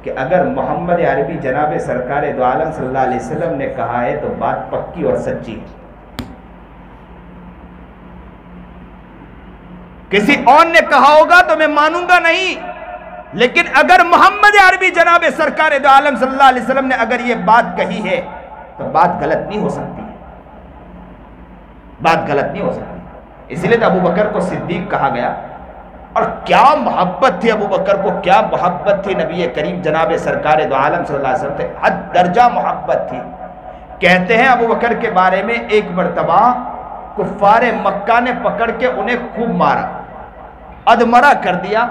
کہ اگر محمد عربی جناب سرکار دو عالم صلی اللہ علیہ وسلم نے کہا ہے تو بات پکی اور سچی ہے. کسی اور نے کہا ہوگا تو میں مانوں گا نہیں، لیکن اگر محمد عربی جناب سرکار دو عالم صلی اللہ علیہ وسلم نے اگر یہ بات کہی ہے تو بات غلط نہیں ہو سکتی، بات غلط نہیں ہو سکتی. اس لیے تو ابو بکر کو صدیق کہا گیا. اور کیا محبت تھی ابو بکر کو، کیا محبت تھی نبی کریم جناب سرکار دو عالم صلی اللہ علیہ وسلم سے، حد درجہ محبت تھی. کہتے ہیں ابو بکر کے بارے میں ایک مرتبہ کفار مکہ نے پکڑ کے انہیں خوب مارا، ادمرا کر دیا.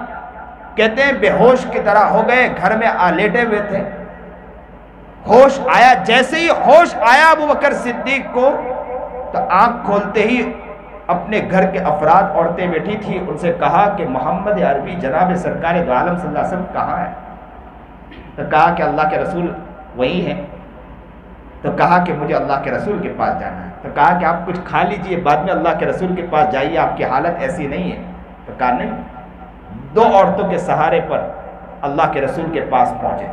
کہتے ہیں بے ہوش کی طرح ہو گئے، گھر میں لیٹے ہوئے تھے. ہوش آیا، جیسے ہی ہوش آیا ابو بکر صدیق کو تو آنکھ کھولتے ہی اپنے گھر کے افراد، عورتیں بیٹھی تھی، ان سے کہا کہ محمد عربی جناب سرکار دو عالم صلی اللہ علیہ وسلم کہاں ہے؟ تو کہا کہ اللہ کے رسول وہی ہیں. تو کہا کہ مجھے اللہ کے رسول کے پاس جانا ہے. تو کہا کہ آپ کچھ کھا لیجئے، بعد میں اللہ کے رسول کے پاس جائیے، آپ کی حالت ایسی نہیں ہے. تو کہا نہیں. دو عورتوں کے سہارے پر اللہ کے رسول کے پاس پہنچے،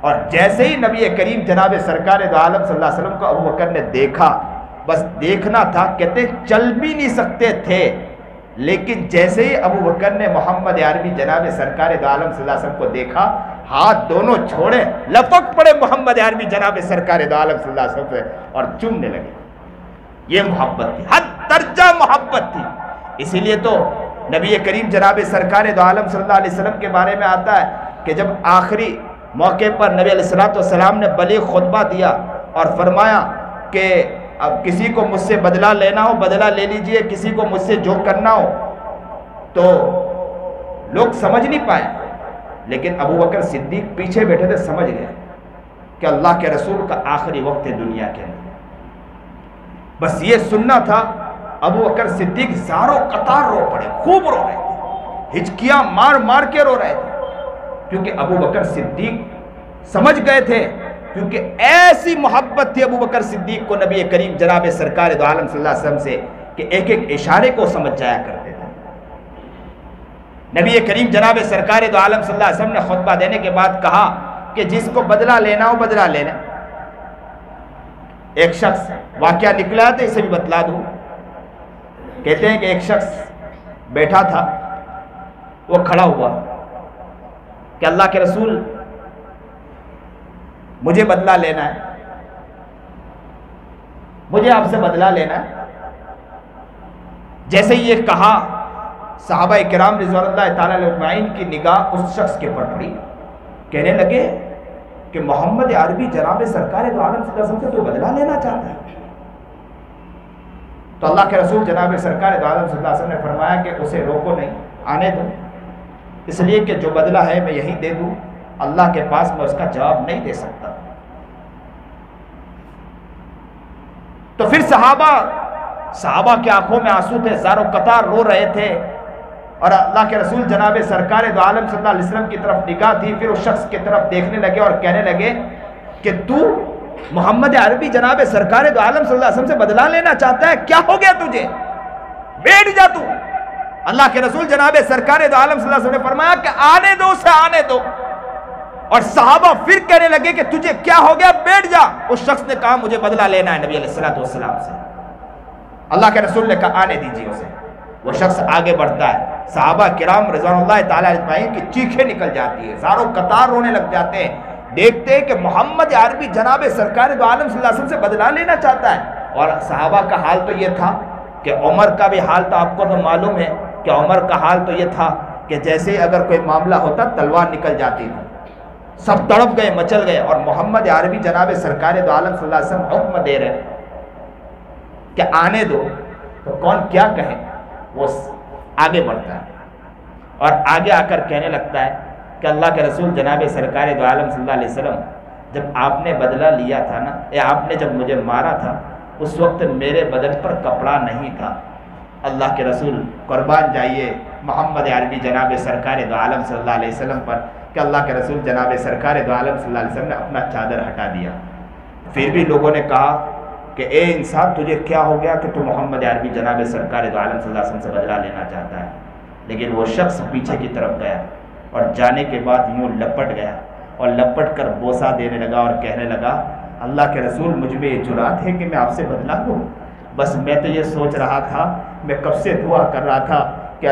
اور جیسے ہی نبی کریم جناب سرکار دو عالم صلی اللہ علیہ وسلم کو ابو بکر نے دیکھا، بس دیکھنا تھا، کہتے چل بھی نہیں سکتے تھے، لیکن جیسے ہی ابو بکر نے محمد عربی جناب سرکار دو عالم صلی اللہ علیہ وسلم کو دیکھا، ہاتھ دونوں چھوڑے، لپک پڑے محمد عربی جناب سرکار دو عالم صلی اللہ علیہ وسلم سے اور چومنے لگے. یہ محبت تھی، حد درجہ محبت تھی. اسی لیے تو نبی کریم جناب سرکار دو عالم صلی اللہ علیہ وسلم کے بارے میں آتا ہے کہ جب آخری موقع پر نبی علیہ السلام نے بلیغ خطبہ دیا اور فرمایا کہ اب کسی کو مجھ سے بدلہ لینا ہو بدلہ لے لیجئے، کسی کو مجھ سے جو کرنا ہو. تو لوگ سمجھ نہیں پائے، لیکن ابو بکر صدیق پیچھے بیٹھے تھے، سمجھ گئے کہ اللہ کے رسول کا آخری وقت ہے دنیا کے اندر. بس یہ سننا تھا. ابو بکر صدیق زاروں قطار رو پڑے، خوب رو رہے تھے، ہچکیاں مار مار کے رو رہے تھے، کیونکہ ابو بکر صدیق سمجھ گئے تھے، کیونکہ ایسی محبت تھی ابو بکر صدیق کو نبی کریم جناب سرکار دو عالم صلی اللہ علیہ وسلم سے کہ ایک ایک اشارے کو سمجھ جایا کرتے تھے. نبی کریم جناب سرکار دو عالم صلی اللہ علیہ وسلم نے خطبہ دینے کے بعد کہا کہ جس کو بدلہ لینا ہو بدلہ لینا. ایک شخص واقعہ نکلا تو اسے بھی بتلا دوں. کہتے ہیں کہ ایک شخص بیٹھا تھا، وہ کھڑا ہوا کہ اللہ کے رسول مجھے بدلہ لینا ہے، مجھے آپ سے بدلہ لینا ہے. جیسے یہ کہا، صحابہ کرام رضوان اللہ تعالیٰ علیہ اجمعین کی نگاہ اس شخص کے پر پڑی. کہنے لگے کہ محمد عربی جناب سرکار دو عالم صلی اللہ علیہ وسلم سے تو بدلہ لینا چاہتا ہے. تو اللہ کے رسول جناب سرکار دو عالم صلی اللہ علیہ وسلم نے فرمایا کہ اسے روکو نہیں، آنے دو، اس لیے کہ جو بدلہ ہے میں یہی دے دوں، اللہ کے پاس میں اس کا جواب نہیں دے سکتا. تو پھر صحابہ کی آنکھوں میں آنسو تھے، زاروں قطار رو رہے تھے، اور اللہ کے رسول جناب سرکار دو عالم صلی اللہ علیہ وسلم کی طرف نگاہ تھی. پھر اس شخص کی طرف دیکھنے لگے اور کہنے لگے کہ تو محمد عربی جناب سرکار دو عالم صلی اللہ علیہ وسلم سے بدلہ لینا چاہتا ہے؟ کیا ہو گیا تجھے؟ بیٹھ جا تو. اللہ کے رسول جناب سرکار دو عالم صلی اللہ علیہ وسلم نے فرمایا کہ آنے دو اسے، آنے دو. اور صحابہ پھر کہنے لگے کہ تجھے کیا ہو گیا، بیٹھ جا. اس شخص نے کہا مجھے بدلہ لینا ہے نبی علیہ السلام سے. اللہ کے رسول نے کہا آنے دیجیے اسے. وہ شخص آگے بڑھتا ہے، صحابہ کرام رضوان اللہ تعالیٰ اجمعین کی چیخیں نکل جاتی ہیں، زاروں قطار رونے لگ جاتے ہیں. دیکھتے ہیں کہ محمد عربی جناب سرکار دو عالم صلی اللہ علیہ وسلم سے بدلہ لینا چاہتا ہے. اور صحابہ کا حال تو یہ تھا کہ عمر کا بھی حال تو آپ کو تو معلوم ہے کہ عمر کا حال تو یہ تھا کہ جیسے اگر کوئی معاملہ ہوتا تلوار نکل جاتی تھی. سب تڑپ گئے، مچل گئے. اور محمد عربی جناب سرکار دو عالم صلی اللہ علیہ وسلم حکم دے رہے کہ آنے دو. تو کون کیا کہے، وہ آگے بڑھتا ہے اور آگے آ کر کہنے لگتا ہے کہ اللہ کے رسول جناب سرکار دو عالم صلی اللہ علیہ وسلم، جب آپ نے بدلہ لیا تھا نا، آپ نے جب مجھے مارا تھا، اس وقت میرے بدن پر کپڑا نہیں تھا. اللہ کے رسول قربان جائیے محمد عربی جناب سرکار دو عالم صلی اللہ علیہ وسلم پر کہ اللہ کے رسول جناب سرکار دو عالم صلی اللہ علیہ وسلم نے اپنا چادر ہٹا دیا. پھر بھی لوگوں نے کہا کہ اے انسان تجھے کیا ہو گیا کہ تو محمد عربی جناب سرکار دو عالم صلی اللہ علیہ وسلم سے بدلہ لینا چاہتا ہے. لیکن وہ شخص پیچھے کی طرف گیا اور جانے کے بعد یوں لپٹ گیا اور لپٹ کر بوسہ دینے لگا اور کہنے لگا اللہ کے رسول مجھ میں یہ جرات ہے کہ میں آپ سے بدلا لوں؟ بس میں تو یہ سوچ رہا تھا، میں کب سے دعا کر رہا تھا کہ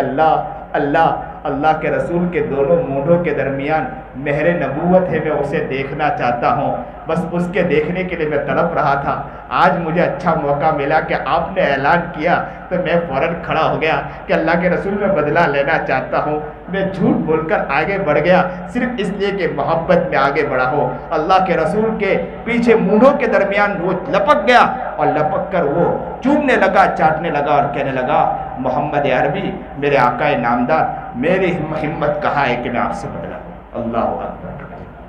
اللہ کے رسول کے دونوں مونڈوں کے درمیان مہر نبوت ہے، میں اسے دیکھنا چاہتا ہوں، بس اس کے دیکھنے کے لیے میں تڑپ رہا تھا۔ آج مجھے اچھا موقع ملا کہ آپ نے اعلان کیا تو میں فوراً کھڑا ہو گیا کہ اللہ کے رسول میں بدلہ لینا چاہتا ہوں۔ میں جھوٹ بول کر آگے بڑھ گیا صرف اس لیے کہ محبت میں آگے بڑھا ہو۔ اللہ کے رسول کے پیچھے مونڈوں کے درمیان وہ لپک گیا اور لپک کر وہ چومنے لگا، چاٹنے لگا اور کہنے لگا محمد عربی میرے آقا نامدار، میری ہمت کہاں ہے کہ میں آپ سے بدلا لوں؟ اللہ اکبر!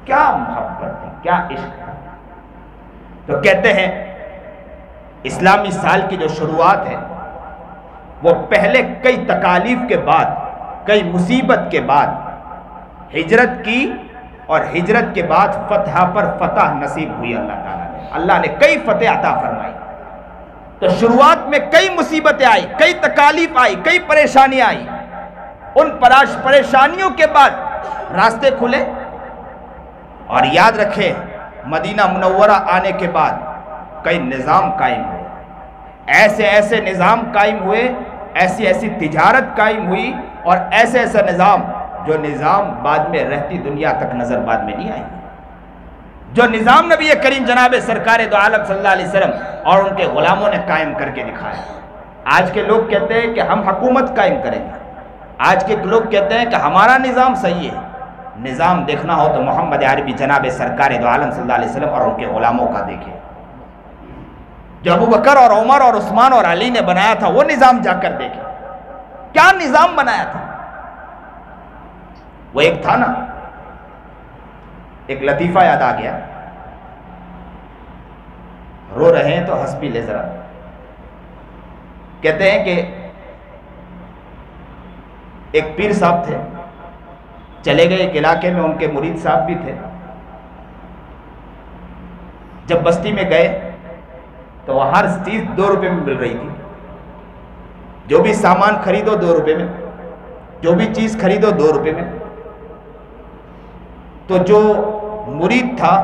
کیا محبت ہے، کیا عشق ہے! تو کہتے ہیں اسلامی سال کی جو شروعات ہے وہ پہلے کئی تکالیف کے بعد، کئی مصیبت کے بعد ہجرت کی، اور ہجرت کے بعد فتح پر فتح نصیب ہوئی اللہ تعالیٰ نے۔ اللہ نے کئی فتح عطا فرمائی۔ تو شروعات میں کئی مصیبتیں آئی، کئی تکالیف آئی، کئی پریشانیاں آئی۔ ان پریشانیوں کے بعد راستے کھلے، اور یاد رکھیں مدینہ منورہ آنے کے بعد کئی نظام قائم ہوئے، ایسے نظام قائم ہوئے، ایسی تجارت قائم ہوئی، اور ایسا نظام جو نظام بعد میں رہتی دنیا تک نظر بعد میں نہیں آئی، جو نظام نبی کریم جناب سرکار دو عالم صلی اللہ علیہ وسلم اور ان کے غلاموں نے قائم کر کے دکھایا۔ آج کے لوگ کہتے ہیں کہ ہم حکومت قائم کریں گے، آج کے لوگ کہتے ہیں کہ ہمارا نظام صحیح ہے۔ نظام دیکھنا ہو تو محمد عربی جناب سرکار دو عالم صلی اللہ علیہ وسلم اور ان کے غلاموں کا دیکھیں۔ جو ابو بکر اور عمر اور عثمان اور علی نے بنایا تھا وہ نظام جا کر دیکھیں، کیا نظام بنایا تھا۔ وہ ایک تھا نا، ایک لطیفہ یاد آ گیا، رو رہے ہیں تو ہنس بھی لے ذرا۔ کہتے ہیں کہ ایک پیر صاحب تھے، چلے گئے ایک علاقے میں، ان کے مرید صاحب بھی تھے۔ جب بستی میں گئے تو وہ ہر چیز 2 روپے میں مل رہی تھی، جو بھی سامان خریدو 2 روپے میں، جو بھی چیز خریدو 2 روپے میں۔ تو جو مرید تھا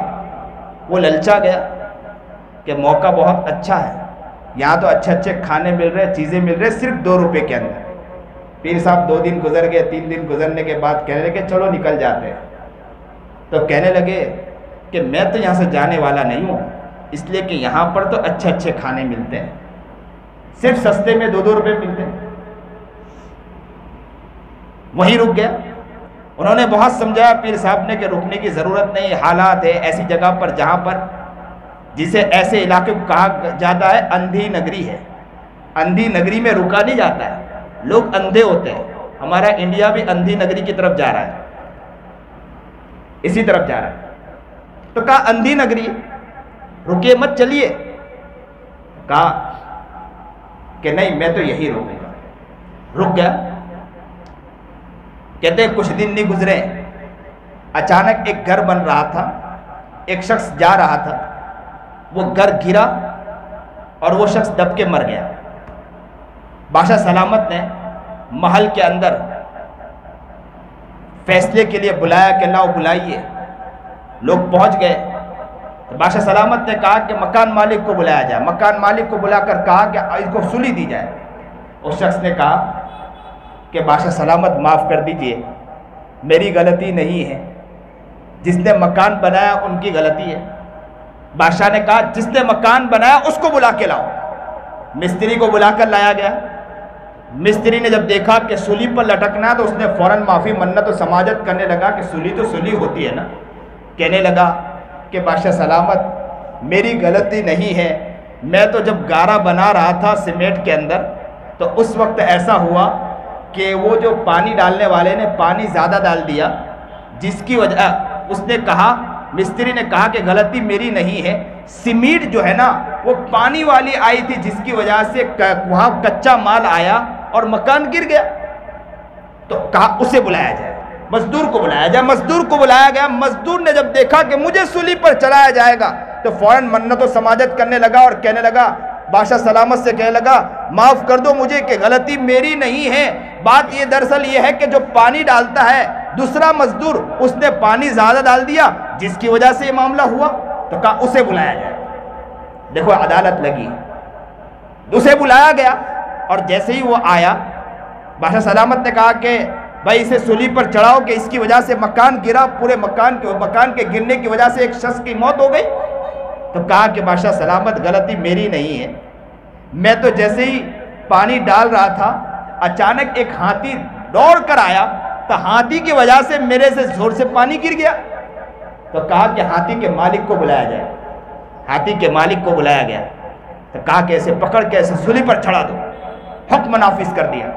وہ للچا گیا کہ موقع بہت اچھا ہے، یہاں تو اچھے کھانے مل رہے، چیزیں مل رہے صرف 2 روپے کے اندر۔ پیر صاحب 2 دن گزر گئے، 3 دن گزرنے کے بعد کہنے لگے چلو نکل جاتے ہیں۔ تو کہنے لگے کہ میں تو یہاں سے جانے والا نہیں ہوں، اس لیے کہ یہاں پر تو اچھے کھانے ملتے ہیں، صرف سستے میں 2 روپے ملتے ہیں۔ وہیں رک گیا۔ انہوں نے بہت سمجھایا پیر صاحب نے کہ رکنے کی ضرورت نہیں، حالات ہے ایسی جگہ پر جہاں پر جسے ایسے علاقے کو کہا جاتا ہے اندھی نگری ہے، اندھی نگری میں رکا نہیں جاتا ہے، لوگ اندھے ہوتے ہیں۔ ہمارا انڈیا بھی اندھی نگری کی طرف جا رہا ہے، اسی طرف جا رہا ہے۔ تو کہا اندھی نگری رکے مت چلیے، کہا کہ نہیں میں تو یہی رکوں گا۔ رک گیا۔ کہتے ہیں کچھ دن نہیں گزرے، اچانک ایک گھر بن رہا تھا، ایک شخص جا رہا تھا، وہ گھر گرا اور وہ شخص دب کے مر گیا۔ بادشاہ سلامت نے محل کے اندر فیصلے کے لیے بلایا کہ لاؤ بلائیے۔ لوگ پہنچ گئے تو بادشاہ سلامت نے کہا کہ مکان مالک کو بلایا جائے۔ مکان مالک کو بلا کر کہا کہ اس کو سلی دی جائے۔ اس شخص نے کہا کہ بادشاہ سلامت معاف کر دیجئے، میری غلطی نہیں ہے، جس نے مکان بنایا ان کی غلطی ہے۔ بادشاہ نے کہا جس نے مکان بنایا اس کو بلا کے لاؤ۔ مستری کو بلا کر لایا گیا۔ مستری نے جب دیکھا کہ سولی پر لٹکنا تو اس نے فوراً معافی منت و سماجت کرنے لگا کہ سولی تو سولی ہوتی ہے نا۔ کہنے لگا کہ بادشاہ سلامت میری غلطی نہیں ہے، میں تو جب گارا بنا رہا تھا سیمنٹ کے اندر تو اس وقت ایسا ہوا کہ وہ جو پانی ڈالنے والے نے پانی زیادہ ڈال دیا، جس کی وجہ اس نے کہا، مستری نے کہا کہ غلطی میری نہیں ہے، سیمنٹ جو ہے نا وہ پانی والی آئی تھی جس کی وجہ سے وہاں کچا مال آیا اور مکان گر گیا۔ تو کہا اسے بلایا جائے، مزدور کو بلایا جائے۔ مزدور کو بلایا گیا۔ مزدور نے جب دیکھا کہ مجھے سولی پر چڑھایا جائے گا تو فوراً منت و سماجت کرنے لگا اور کہنے لگا، بادشاہ سلامت سے کہنے لگا معاف کر دو مجھے کہ غلطی میری نہیں ہے، بات یہ دراصل یہ ہے کہ جو پانی ڈالتا ہے دوسرا مزدور اس نے پانی زیادہ ڈال دیا جس کی وجہ سے یہ معاملہ ہوا، تو کہا اسے بلایا جائے۔ دیکھو عدالت لگی، اسے بلایا گیا، اور جیسے ہی وہ آیا بادشاہ سلامت نے کہا کہ بھائی اسے سولی پر چڑھاؤ کہ اس کی وجہ سے مکان گرا، پورے مکان کے گرنے کی وجہ سے ایک شخص کی موت ہو گئی۔ تو کہا کہ بادشاہ سلامت غلطی میری نہیں ہے، میں تو جیسے ہی پانی ڈال رہا تھا اچانک ایک ہاتھی دوڑ کر آیا، تو ہاتھی کی وجہ سے میرے سے زور سے پانی گر گیا۔ تو کہا کہ ہاتھی کے مالک کو بلایا جائے۔ ہاتھی کے مالک کو بلایا گیا، تو کہا کہ اسے پکڑ کے اسے سولی پر چڑھا دو، حکم نافذ کر دیا۔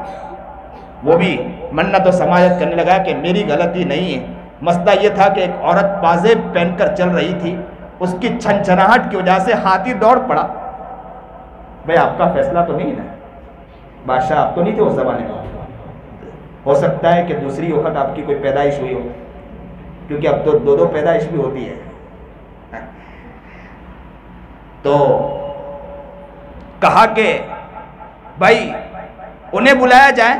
وہ بھی منت و سماجت کرنے لگا کہ میری غلطی نہیں ہے، مسئلہ یہ تھا کہ ایک عورت پازیب پہن کر چل رہی تھی، اس کی چھنچھناہٹ کی وجہ سے ہاتھی دوڑ پڑا۔ بھئی آپ کا فیصلہ تو نہیں نا، بادشاہ آپ تو نہیں تھے اس زمانے میں، ہو سکتا ہے کہ دوسری وقت آپ کی کوئی پیدائش ہوئی ہو، کیونکہ اب تو دو پیدائش بھی ہوتی ہے۔ تو کہا کہ بھائی انہیں بلایا جائے۔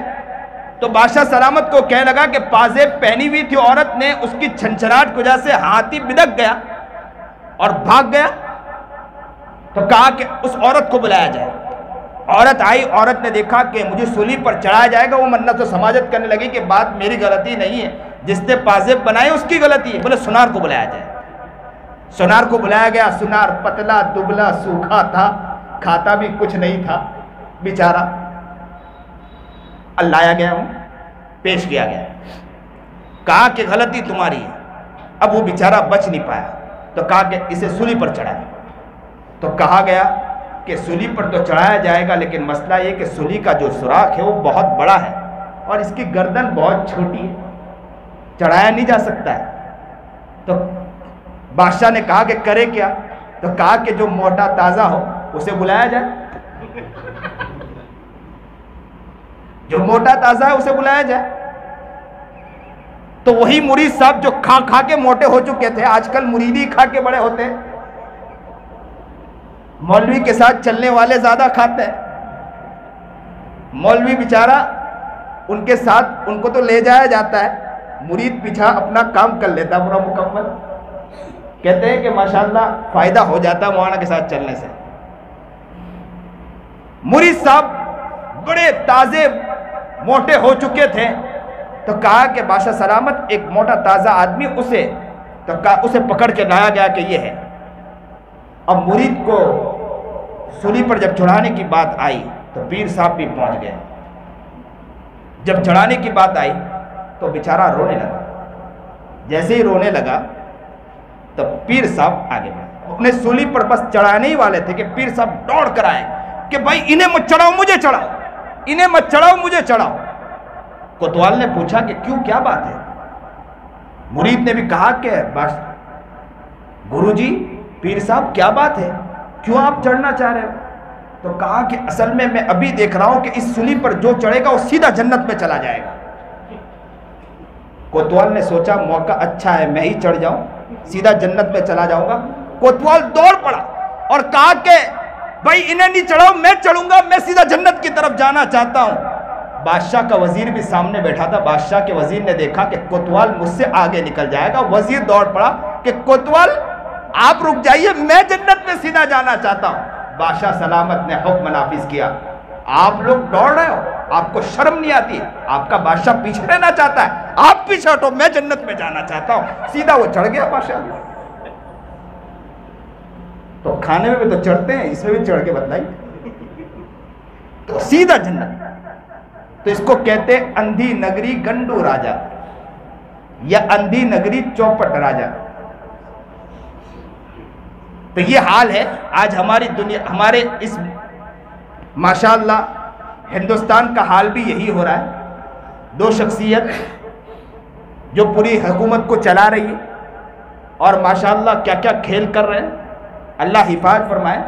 تو بادشاہ سلامت کو کہنے لگا کہ پازیب پہنی ہوئی تھی عورت نے، اس کی چھنچھناہٹ کی وجہ سے ہاتھی بدک گیا اور بھاگ گیا۔ تو کہا کہ اس عورت کو بلایا جائے۔ عورت آئی، عورت نے دیکھا کہ مجھے سولی پر چڑھایا جائے گا، وہ منت و سماجت کرنے لگی کہ بات میری غلطی نہیں ہے، جس نے پازیب بنائے اس کی غلطی ہے۔ بولے سونار کو بلایا جائے۔ سونار کو بلایا گیا۔ سونار پتلا دبلا سوکھا تھا، کھاتا بھی کچھ نہیں تھا بیچارہ۔ لایا گیا، ہوں پیش کیا گیا، کہا کہ غلطی تمہاری ہے۔ اب وہ بیچارہ بچ نہیں پایا، تو کہا کہ اسے سولی پر چڑھائے۔ تو کہا گیا کہ سولی پر تو چڑھایا جائے گا، لیکن مسئلہ یہ کہ سولی کا جو سوراخ ہے وہ بہت بڑا ہے اور اس کی گردن بہت چھوٹی ہے، چڑھایا نہیں جا سکتا ہے۔ تو بادشاہ نے کہا کہ کرے کیا؟ تو کہا کہ جو موٹا تازہ ہو اسے بلایا جائے، جو موٹا تازہ ہے اسے بلایا جائے۔ تو وہی مرید صاحب جو کھا کھا کے موٹے ہو چکے تھے، آج کل مریدی کھا کے بڑے ہوتے ہیں، مولوی کے ساتھ چلنے والے زیادہ کھاتے ہیں۔ مولوی بیچارہ ان کے ساتھ ان کو تو لے جایا جاتا ہے، مرید پیچھا اپنا کام کر لیتا پورا مکمل۔ کہتے ہیں کہ ماشاءاللہ فائدہ ہو جاتا ہے مولانا کے ساتھ چلنے سے۔ مرید صاحب بڑے تازے موٹے ہو چکے تھے، تو کہا کہ بادشاہ سلامت ایک موٹا تازہ آدمی اسے پکڑ کے لایا گیا کہ یہ ہے۔ اب مرید کو سولی پر جب چڑھانے کی بات آئی تو پیر صاحب بھی پہنچ گئے۔ جب چڑھانے کی بات آئی تو بیچارہ رونے لگا۔ جیسے ہی رونے لگا تو پیر صاحب آگے بڑھے، اپنے سولی پر بس چڑھانے ہی والے تھے کہ پیر صاحب دوڑ کر آئے کہ بھائی انہیں مت چڑھاؤ مجھے چڑھاؤ، انہیں مت چڑھاؤ مجھے چڑھاؤ۔ کوتوال نے پوچھا کہ کیوں، کیا بات ہے؟ مرید نے بھی کہا کہ بس گرو جی، پیر صاحب کیا بات ہے، کیوں آپ چڑھنا چاہ رہے ہو؟ تو کہا کہ اصل میں ابھی دیکھ رہا ہوں کہ اس سولی پر جو چڑھے گا وہ سیدھا جنت میں چلا جائے گا۔ کوتوال نے سوچا موقع اچھا ہے، میں ہی چڑھ جاؤں، سیدھا جنت میں چلا جاؤں گا۔ کوتوال دوڑ پڑا اور کہا کہ بھائی انہیں نہیں چڑھاؤ، میں چڑھوں گا، میں سیدھا جنت کی طرف جانا چاہتا ہوں۔ بادشاہ کا وزیر بھی سامنے بیٹھا تھا۔ بادشاہ کے وزیر نے دیکھا کہ کوتوال مجھ سے آگے نکل جائے گا، وزیر دوڑ پڑا کہ کوتوال آپ رک جائیے، میں جنت میں سیدھا جانا چاہتا ہوں۔ بادشاہ سلامت نے حکم نافذ کیا، آپ لوگ دوڑ رہے ہو، آپ کو شرم نہیں آتی؟ آپ کا بادشاہ پیچھے رہنا چاہتا ہے، آپ پیچھے ہٹو، میں جنت میں جانا چاہتا ہوں۔ سیدھا وہ چڑھ گیا بادشاہ۔ تو کھانے میں بھی تو چڑھتے ہیں، اس میں بھی چڑھ کے بتلائی، تو سیدھا جنت۔ تو اس کو کہتے اندھی نگری گنڈو راجا یا اندھی نگری چوپٹ راجا۔ تو یہ حال ہے آج ہماری دنیا، ہمارے اس ماشاءاللہ ہندوستان کا حال بھی یہی ہو رہا ہے۔ دو شخصیت جو پوری حکومت کو چلا رہی ہے اور ماشاءاللہ کیا کیا کھیل کر رہے ہیں، اللہ حفاظت فرمائے۔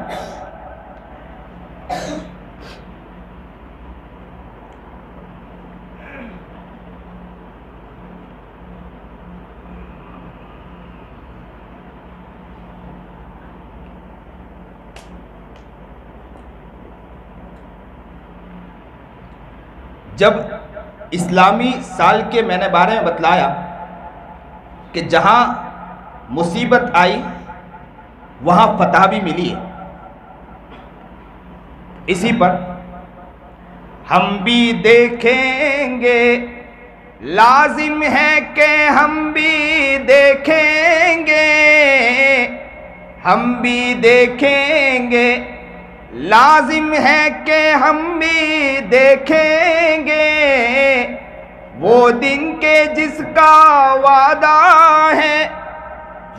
جب اسلامی سال کے میں نے بارے میں بتلایا کہ جہاں مصیبت آئی وہاں فتح بھی ملی ہے. اسی پر ہم بھی دیکھیں گے، لازم ہے کہ ہم بھی دیکھیں گے، ہم بھی دیکھیں گے، لازم ہے کہ ہم بھی دیکھیں گے وہ دن کے جس کا وعدہ ہے،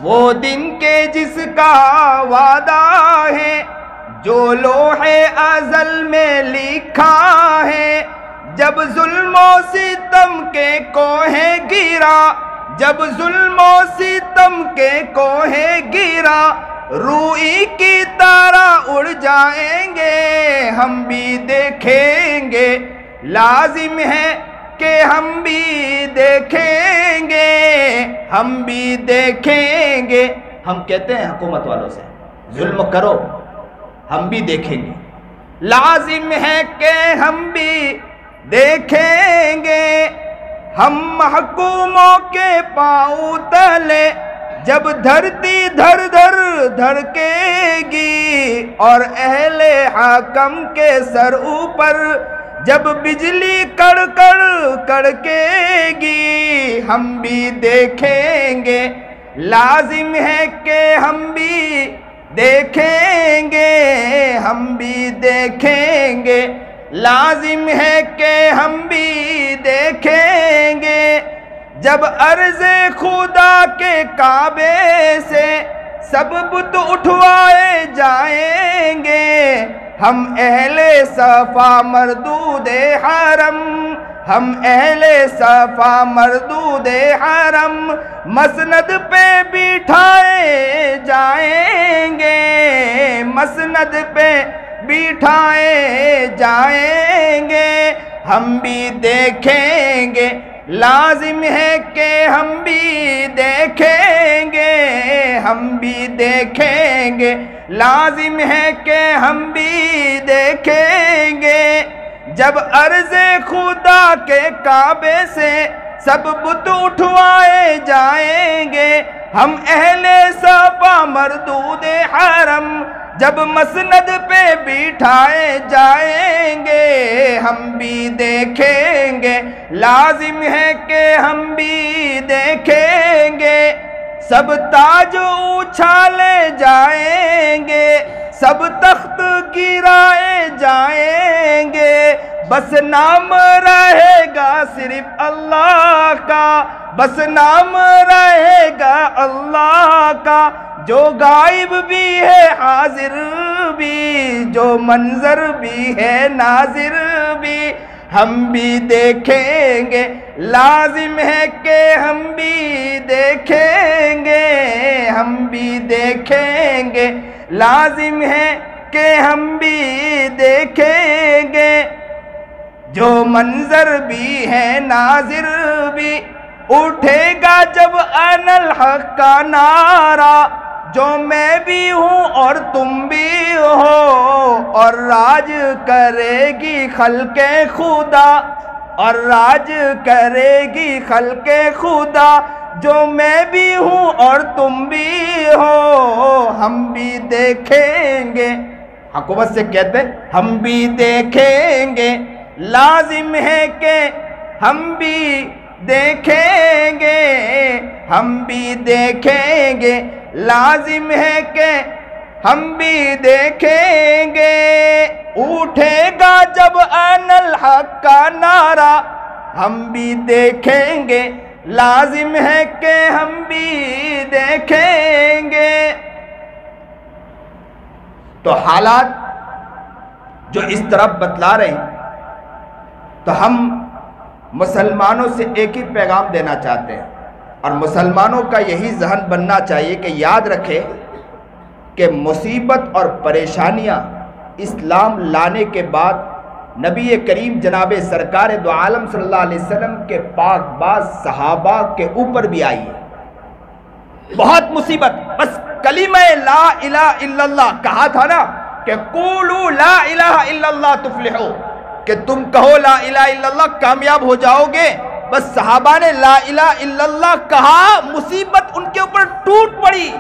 وہ دن کے جس کا وعدہ ہے، جو لوح ازل میں لکھا ہے. جب ظلم و ستم کے کوہ گرا، جب ظلم و ستم کے کوہ گرا، روئی کی طرح اڑ جائیں گے، ہم بھی دیکھیں گے، لازم ہے کہ ہم بھی دیکھیں گے، ہم بھی دیکھیں گے. ہم کہتے ہیں حکومت والوں سے ظلم کرو، ہم بھی دیکھیں گے، لازم ہے کہ ہم بھی دیکھیں گے. ہم محکوموں کے پاؤں تلے جب دھرتی دھر دھر دھڑکے گی، اور اہل حاکم کے سر اوپر جب بجلی کڑ کڑ کڑکے گی، ہم بھی دیکھیں گے، لازم ہے کہ ہم بھی دیکھیں گے، ہم بھی دیکھیں گے، لازم ہے کہ ہم بھی دیکھیں گے. جب عرض خدا کے کعبے سے سب بت اٹھوائے جائیں گے، ہم اہل صفا مردود حرم، ہم اہل صفا مردود حرم مسند پہ بٹھائے جائیں گے، مسند پہ بٹھائے جائیں گے، ہم بھی دیکھیں گے، لازم ہے کہ ہم بھی دیکھیں گے، ہم بھی دیکھیں گے، لازم ہے کہ ہم بھی دیکھیں گے. جب عرض خدا کے کعبے سے سب بت اٹھوائے جائیں گے، ہم اہل صفا مردود حرم جب مسند پہ بٹھائے جائیں گے، ہم بھی دیکھیں گے، لازم ہے کہ ہم بھی دیکھیں گے. سب تاج اچھالے جائیں گے، سب تخت گرائے جائیں گے، بس نام رہے گا صرف اللہ کا، بس نام رہے گا اللہ کا، جو غائب بھی ہے حاضر بھی، جو منظر بھی ہے ناظر بھی، ہم بھی دیکھیں گے، لازم ہے کہ ہم بھی دیکھیں گے، ہم بھی دیکھیں گے، لازم ہے کہ ہم بھی دیکھیں گے. جو منظر بھی ہے ناظر بھی، اٹھے گا جب انا الحق کا نعرہ، جو میں بھی ہوں اور تم بھی ہو، اور راج کرے گی خلق خدا، اور راج کرے گی خلق خدا، جو میں بھی ہوں اور تم بھی ہو، ہم بھی دیکھیں گے. حکومت سے کہتے ہیں ہم بھی دیکھیں گے، لازم ہے کہ ہم بھی دیکھیں گے، ہم بھی دیکھیں گے، لازم ہے کہ ہم بھی دیکھیں گے. اٹھے گا جب انا الحق کا نعرہ، ہم بھی دیکھیں گے، لازم ہے کہ ہم بھی دیکھیں گے. تو حالات جو اس طرف بتلا رہے ہیں، تو ہم مسلمانوں سے ایک ہی پیغام دینا چاہتے ہیں، اور مسلمانوں کا یہی ذہن بننا چاہیے کہ یاد رکھے کہ مصیبت اور پریشانیاں اسلام لانے کے بعد نبی کریم جناب سرکار دو عالم صلی اللہ علیہ وسلم کے پاک باز صحابہ کے اوپر بھی آئی ہے. بہت مصیبت، بس کلمہ لا الہ الا اللہ کہا تھا نا کہ قولوا لا الہ الا اللہ تفلحوا، کہ تم کہو لا الہ الا اللہ کامیاب ہو جاؤ گے. بس صحابہ نے لا الہ الا اللہ کہا, مصیبت ان کے اوپر ٹوٹ پڑی.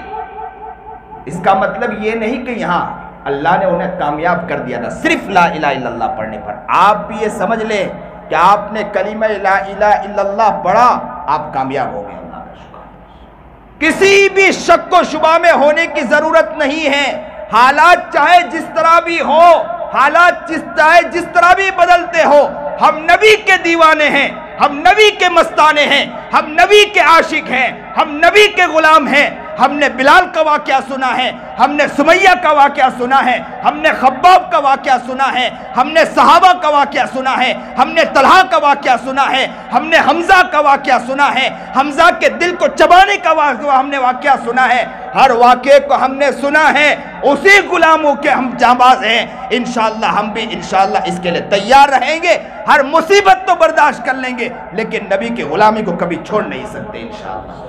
اس کا مطلب یہ نہیں کہ یہاں اللہ نے انہیں کامیاب کر دیا تھا صرف لا الہ الا اللہ پڑھنے پر. آپ بھی یہ سمجھ لیں کہ آپ نے کلمہ لا الہ الا اللہ پڑھا, آپ کامیاب ہو گئے. اللہ کا شکر. کسی بھی شک و شبہ میں ہونے کی ضرورت نہیں ہے. حالات چاہے جس طرح بھی ہو, حالات چاہے جس طرح بھی بدلتے ہو, ہم نبی کے دیوانے ہیں, ہم نبی کے مستانے ہیں, ہم نبی کے عاشق ہیں, ہم نبی کے غلام ہیں. ہم نے بلال کا واقعہ سنا ہے, ہم نے سمیہ کا واقعہ سنا ہے, ہم نے خباب کا واقعہ سنا ہے, ہم نے صحابہ کا واقعہ سنا ہے, ہم نے طلحہ کا واقعہ سنا ہے, ہم نے حمزہ کا واقعہ سنا ہے, حمزہ کے دل کو چبانے کا ہم نے واقعہ سنا ہے. ہر واقعے کو ہم نے سنا ہے. اسی غلاموں کے ہم جانباز ہیں. انشاءاللہ ہم بھی انشاءاللہ اس کے لیے تیار رہیں گے. ہر مصیبت تو برداشت کر لیں گے, لیکن نبی کی غلامی کو کبھی چھوڑ نہیں سکتے انشاءاللہ.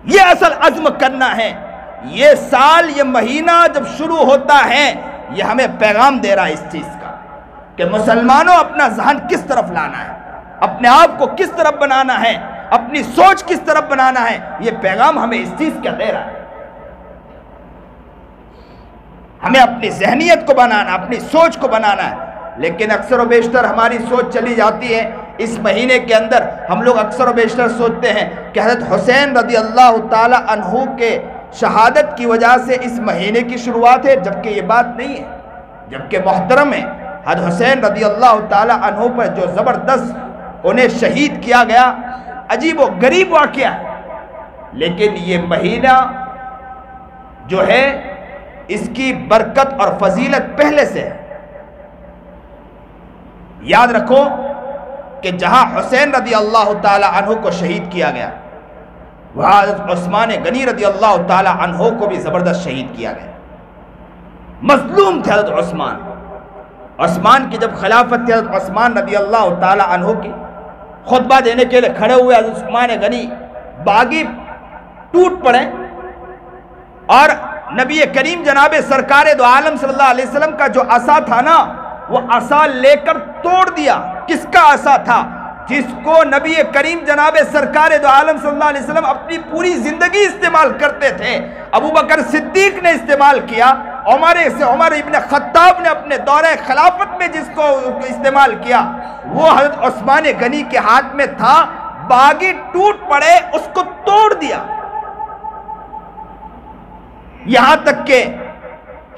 یہ اصل عزم کرنا ہے. یہ سال, یہ مہینہ جب شروع ہوتا ہے, یہ ہمیں پیغام دے رہا ہے اس چیز کا کہ مسلمانوں اپنا ذہن کس طرف لانا ہے, اپنے آپ کو کس طرف بنانا ہے, اپنی سوچ کس طرف بنانا ہے. یہ پیغام ہمیں اس چیز کا دے رہا ہے. ہمیں اپنی ذہنیت کو بنانا, اپنی سوچ کو بنانا ہے. لیکن اکثر و بیشتر ہماری سوچ چلی جاتی ہے. اس مہینے کے اندر ہم لوگ اکثر و بیشتر سوچتے ہیں کہ حضرت حسین رضی اللہ تعالی عنہ کے شہادت کی وجہ سے اس مہینے کی شروعات ہے, جبکہ یہ بات نہیں ہے. جبکہ محترم ہے, حضرت حسین رضی اللہ تعالی عنہ پر جو زبردست انہیں شہید کیا گیا, عجیب و غریب واقعہ ہے. لیکن یہ مہینہ جو ہے اس کی برکت اور فضیلت پہلے سے ہے. یاد رکھو کہ جہاں حسین رضی اللہ تعالی عنہ کو شہید کیا گیا, وہاں حضرت عثمان غنی رضی اللہ تعالی عنہ کو بھی زبردست شہید کیا گیا. مظلوم تھے حضرت عثمان. عثمان کی جب خلافت تھی, حضرت عثمان رضی اللہ تعالی عنہ کی خطبہ دینے کے لیے کھڑے ہوئے حضرت عثمان غنی باغی ٹوٹ پڑے اور نبی کریم جناب سرکار دو عالم صلی اللہ علیہ وسلم کا جو عصا تھا نا, وہ عصا لے کر توڑ دیا. کس کا عصا تھا؟ جس کو نبی کریم جناب سرکار دو عالم صلی اللہ علیہ وسلم اپنی پوری زندگی استعمال کرتے تھے. ابو بکر صدیق نے استعمال کیا, عمر ابن خطاب نے اپنے دورہ خلافت میں جس کو استعمال کیا, وہ حضرت عثمان غنی کے ہاتھ میں تھا. باغی ٹوٹ پڑے, اس کو توڑ دیا. یہاں تک کہ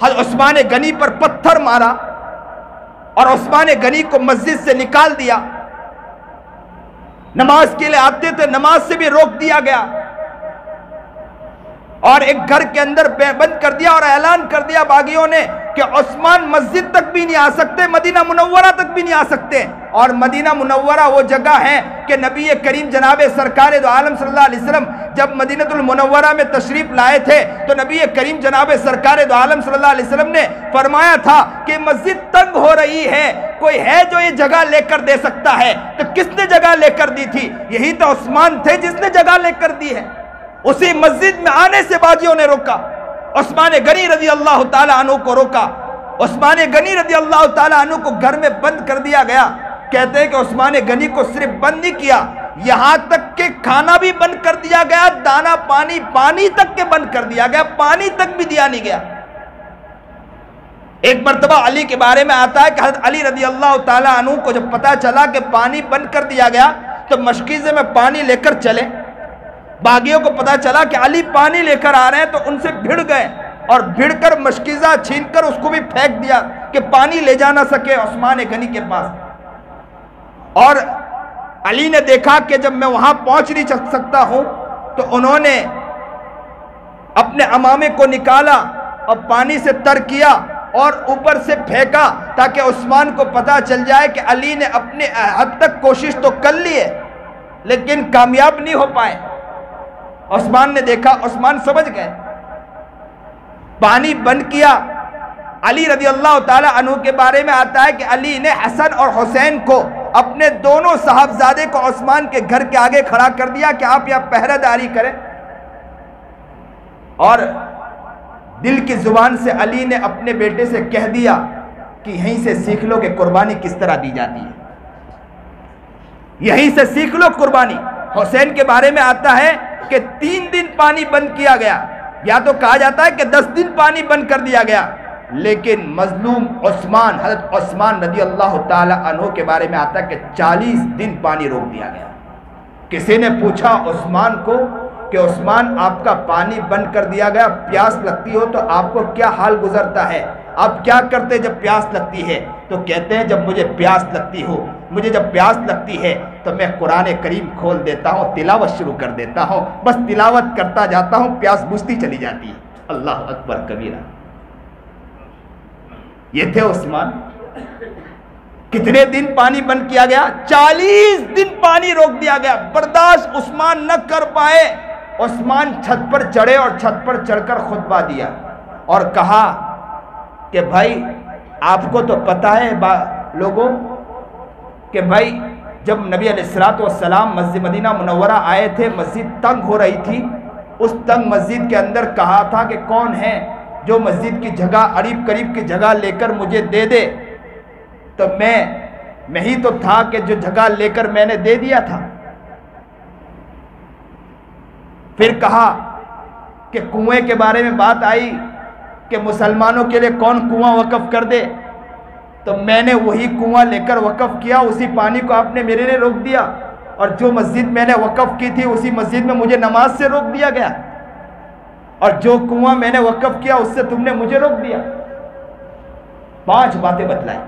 حضرت عثمان غنی پر پتھر مارا اور عثمان غنی کو مسجد سے نکال دیا. نماز کے لیے آتے تھے, نماز سے بھی روک دیا گیا اور ایک گھر کے اندر بند کر دیا اور اعلان کر دیا باغیوں نے کہ عثمان مسجد تک بھی نہیں آ سکتے, مدینہ منورہ تک بھی نہیں آ سکتے. اور مدینہ منورہ وہ جگہ ہے کہ نبی کریم جناب سرکار دو عالم صلی اللہ علیہ وسلم جب مدینہ المنورہ میں تشریف لائے تھے تو نبی کریم جناب سرکار دو عالم صلی اللہ علیہ وسلم نے فرمایا تھا کہ مسجد تنگ ہو رہی ہے, کوئی ہے جو یہ جگہ لے کر دے سکتا ہے. تو کس نے جگہ لے کر دی تھی؟ یہی تو عثمان تھے جس نے جگہ لے کر دی ہے. اسی مسجد میں آنے سے باغیوں نے روکا, عثمان غنی رضی اللہ تعالی عنہ کو روکا. عثمان غنی رضی اللہ تعالی عنہ کو گھر میں بند کر دیا گیا. کہتے ہیں کہ عثمان غنی کو صرف بند نہیں کیا, یہاں تک کہ کھانا بھی بند کر دیا گیا, دانا پانی تک کے بند کر دیا گیا, پانی تک بھی دیا نہیں گیا. ایک مرتبہ علی کے بارے میں آتا ہے کہ حضرت علی رضی اللہ تعالی عنہ کو جب پتا چلا کہ پانی بند کر دیا گیا تو مشکیزے میں پانی لے کر چلے. باغیوں کو پتا چلا کہ علی پانی لے کر آ رہے ہیں تو ان سے بھیڑ گئے اور بھیڑ کر مشکیزہ چھین کر اس کو بھی پھینک دیا کہ پانی لے جا نہ سکے عثمان غنی کے پاس. اور علی نے دیکھا کہ جب میں وہاں پہنچ نہیں سکتا ہوں تو انہوں نے اپنے عمامے کو نکالا اور پانی سے تر کیا اور اوپر سے پھینکا تاکہ عثمان کو پتا چل جائے کہ علی نے اپنے حد تک کوشش تو کر لی ہے لیکن کامیاب نہیں ہو پائے. عثمان نے دیکھا, عثمان سمجھ گئے, پانی بند کیا. علی رضی اللہ تعالی عنہ کے بارے میں آتا ہے کہ علی نے حسن اور حسین کو, اپنے دونوں صاحبزادے کو عثمان کے گھر کے آگے کھڑا کر دیا کہ آپ یہاں پہرہ داری کریں. اور دل کی زبان سے علی نے اپنے بیٹے سے کہہ دیا کہ یہیں سے سیکھ لو کہ قربانی کس طرح دی جاتی ہے، یہیں سے سیکھ لو قربانی۔ حسین کے بارے میں آتا ہے کہ 3 دن پانی بند کیا گیا، یا تو کہا جاتا ہے کہ 10 دن پانی بند کر دیا گیا، لیکن مظلوم عثمان، حضرت عثمان رضی اللہ تعالی عنہ کے بارے میں آتا ہے کہ 40 دن پانی روک دیا گیا۔ کسی نے پوچھا عثمان کو کہ عثمان آپ کا پانی بند کر دیا گیا، پیاس لگتی ہو تو آپ کو کیا حال گزرتا ہے، آپ کیا کرتے جب پیاس لگتی ہے؟ تو کہتے ہیں جب مجھے پیاس لگتی ہو، مجھے جب پیاس لگتی ہے تو میں قرآن کریم کھول دیتا ہوں، تلاوت شروع کر دیتا ہوں، بس تلاوت کرتا جاتا ہوں، پیاس بجھتی چلی جاتی ہے۔ اللہ اکبر کبیرہ۔ یہ تھے عثمان۔ کتنے دن پانی بند کیا گیا؟ 40 دن پانی روک دیا گیا۔ برداشت عثمان نہ کر پائے، عثمان چھت پر چڑھے اور چھت پر چڑھ کر خطبہ دیا اور کہا کہ بھائی آپ کو تو پتہ ہے لوگوں کہ بھائی جب نبی علیہ الصلوۃ والسلام مسجد مدینہ منورہ آئے تھے، مسجد تنگ ہو رہی تھی، اس تنگ مسجد کے اندر کہا تھا کہ کون ہے جو مسجد کی جگہ قریب قریب کی جگہ لے کر مجھے دے دے، تو میں ہی تو تھا کہ جو جگہ لے کر میں نے دے دیا تھا۔ پھر کہا کہ کنویں کے بارے میں بات آئی کہ مسلمانوں کے لیے کون کنواں وقف کر دے، تو میں نے وہی کنواں لے کر وقف کیا، اسی پانی کو آپ نے میرے لیے روک دیا، اور جو مسجد میں نے وقف کی تھی اسی مسجد میں مجھے نماز سے روک دیا گیا، اور جو کنواں میں نے وقف کیا اس سے تم نے مجھے روک دیا۔ 5 باتیں بتلائی،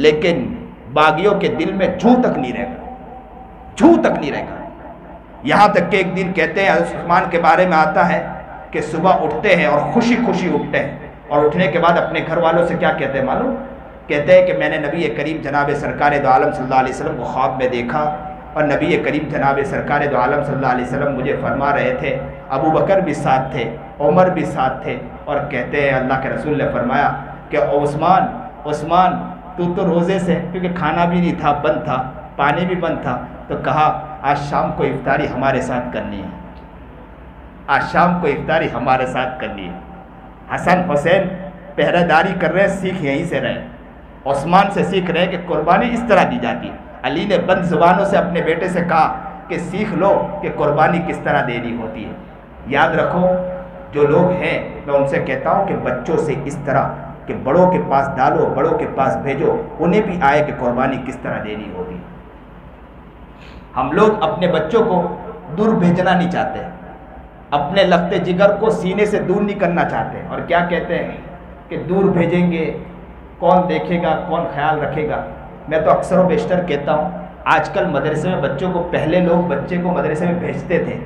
لیکن باغیوں کے دل میں جھو تک نہیں رہے گا، جھو تک نہیں رہے گا۔ یہاں تک کہ ایک دن کہتے ہیں حضرت عثمان کے بارے میں آتا ہے کہ صبح اٹھتے ہیں اور خوشی خوشی اٹھتے ہیں، اور اٹھنے کے بعد اپنے گھر والوں سے کیا کہتے ہیں معلوم؟ کہتے ہیں کہ میں نے نبی کریم جناب سرکار دو عالم صلی اللہ علیہ وسلم کو خواب میں دیکھا، اور نبی کریم جناب سرکار دو عالم صلی اللہ علیہ وسلم مجھے فرما رہے تھے، ابو بکر بھی ساتھ تھے، عمر بھی ساتھ تھے، اور کہتے ہیں اللہ کے رسول نے فرمایا کہ عثمان تو روزے سے، کیونکہ کھانا بھی نہیں تھا، بند تھا، پانی بھی بند تھا، تو کہا آج شام کو افطاری ہمارے ساتھ کرنی ہے، آج شام کو افطاری ہمارے ساتھ کرنی ہے۔ حسن حسین پہرہ داری کر رہے ہیں، سیکھ یہیں سے رہے، عثمان سے سیکھ رہے ہیں کہ قربانی اس طرح دی جاتی ہے۔ علی نے بند زبانوں سے اپنے بیٹے سے کہا کہ سیکھ لو کہ قربانی کس طرح دینی ہوتی ہے۔ یاد رکھو، جو لوگ ہیں میں ان سے کہتا ہوں کہ بچوں سے اس طرح کہ بڑوں کے پاس ڈالو، بڑوں کے پاس بھیجو، انہیں بھی آئے کہ قربانی کس طرح دینی ہوتی ہے۔ ہم لوگ اپنے بچوں کو دور بھیجنا نہیں چاہتے، اپنے لخت جگر کو سینے سے دور نہیں کرنا چاہتے، اور کیا کہتے ہیں کہ دور بھیجیں گے کون دیکھے گا، کون خیال رکھے گا۔ میں تو اکثر و بیشتر کہتا ہوں، آج کل مدرسے میں بچوں کو، پہلے لوگ بچے کو مدرسے میں بھیجتے تھے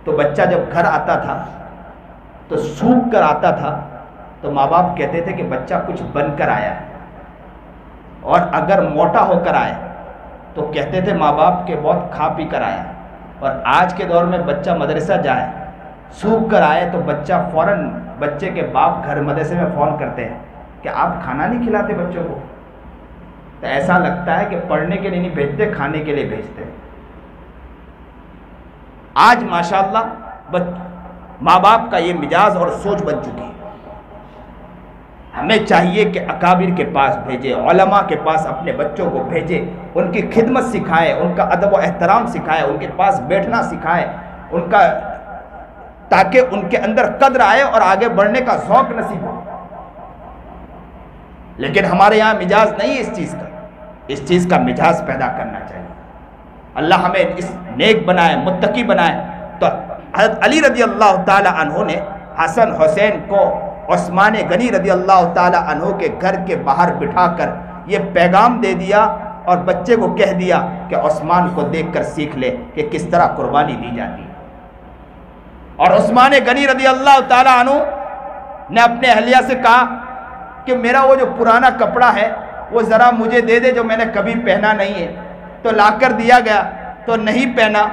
تو بچہ جب گھر آتا تھا تو سوکھ کر آتا تھا، تو ماں باپ کہتے تھے کہ بچہ کچھ بن کر آیا ہے، اور اگر موٹا ہو کر آئے تو کہتے تھے ماں باپ کہ بہت کھا پی کر آیا۔ اور آج کے دور میں بچہ مدرسہ جائے، سوکھ کر آئے تو بچہ فوراً، بچے کے باپ گھر مدرسے میں فون کرتے ہیں کہ آپ کھانا نہیں کھلاتے بچوں کو، تو ایسا لگتا ہے کہ پڑھنے کے لیے نہیں بھیجتے، کھانے کے لیے بھیجتے۔ آج ماشاءاللہ ماں باپ کا یہ مزاج اور سوچ بن چکی ہے۔ ہمیں چاہیے کہ اکابر کے پاس بھیجے، علماء کے پاس اپنے بچوں کو بھیجے، ان کی خدمت سکھائے، ان کا ادب و احترام سکھائے، ان کے پاس بیٹھنا سکھائے، ان کا، تاکہ ان کے اندر قدر آئے اور آگے بڑھنے کا ذوق نصیب ہو۔ لیکن ہمارے یہاں مزاج نہیں ہے اس چیز کا، اس چیز کا مزاج پیدا کرنا چاہیے۔ اللہ ہمیں اس نیک بنائے، متقی بنائے۔ تو حضرت علی رضی اللہ تعالی عنہ نے حسن حسین کو عثمان غنی رضی اللہ تعالی عنہ کے گھر کے باہر بٹھا کر یہ پیغام دے دیا، اور بچے کو کہہ دیا کہ عثمان کو دیکھ کر سیکھ لے کہ کس طرح قربانی دی جاتی ہے۔ اور عثمان غنی رضی اللہ تعالی عنہ نے اپنے اہلیہ سے کہا کہ میرا وہ جو پرانا کپڑا ہے وہ ذرا مجھے دے دے، جو میں نے کبھی پہنا نہیں ہے۔ تو لا کر دیا گیا تو نہیں پہنا،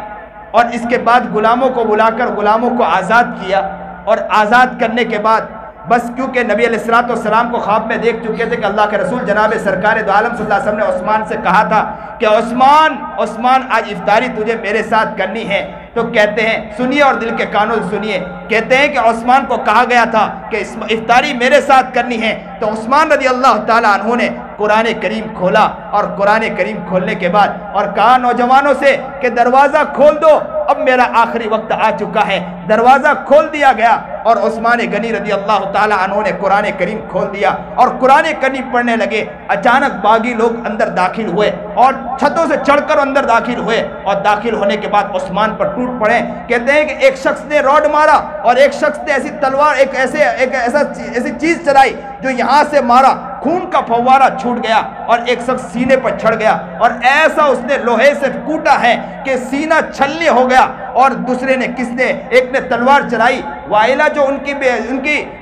اور اس کے بعد غلاموں کو بلا کر غلاموں کو آزاد کیا، اور آزاد کرنے کے بعد بس کیونکہ نبی علیہ الصلوۃ والسلام کو خواب میں دیکھ چکے تھے کہ اللہ کے رسول جناب سرکار دو عالم صلی اللہ علیہ وسلم نے عثمان سے کہا تھا کہ عثمان آج افطاری تجھے میرے ساتھ کرنی ہے. تو کہتے ہیں، سنیے اور دل کے کانوں سے سنیے، کہتے ہیں کہ عثمان کو کہا گیا تھا کہ افطاری میرے ساتھ کرنی ہے. تو عثمان رضی اللہ تعالیٰ عنہ نے قرآن کریم کھولا، اور قرآن کریم کھولنے کے بعد اور کہا نوجوانوں سے کہ دروازہ کھول دو، اب میرا آخری وقت آ چکا ہے. دروازہ کھول دیا گیا اور عثمان غنی رضی اللہ تعالیٰ عنہ نے قرآن کریم کھول دیا اور قرآن کریم پڑھنے لگے. اچانک باغی لوگ اندر داخل ہوئے اور چھتوں سے چڑھ کر اندر داخل ہوئے، اور داخل ہونے کے بعد عثمان پر ٹوٹ پڑے. کہتے ہیں کہ ایک شخص نے راڈ مارا اور ایک شخص نے ایسی تلوار ایسی چیز چلائی جو یہاں سے مارا، خون کا فوارہ چھوٹ گیا اور ایک شخص سینے پر چڑھ گیا اور ایسا اس نے لوہے سے کوٹا ہے کہ سینہ چھلنی ہو گیا. اور دوسرے نے ایک نے تلوار چلائی. وائلہ جو ان کی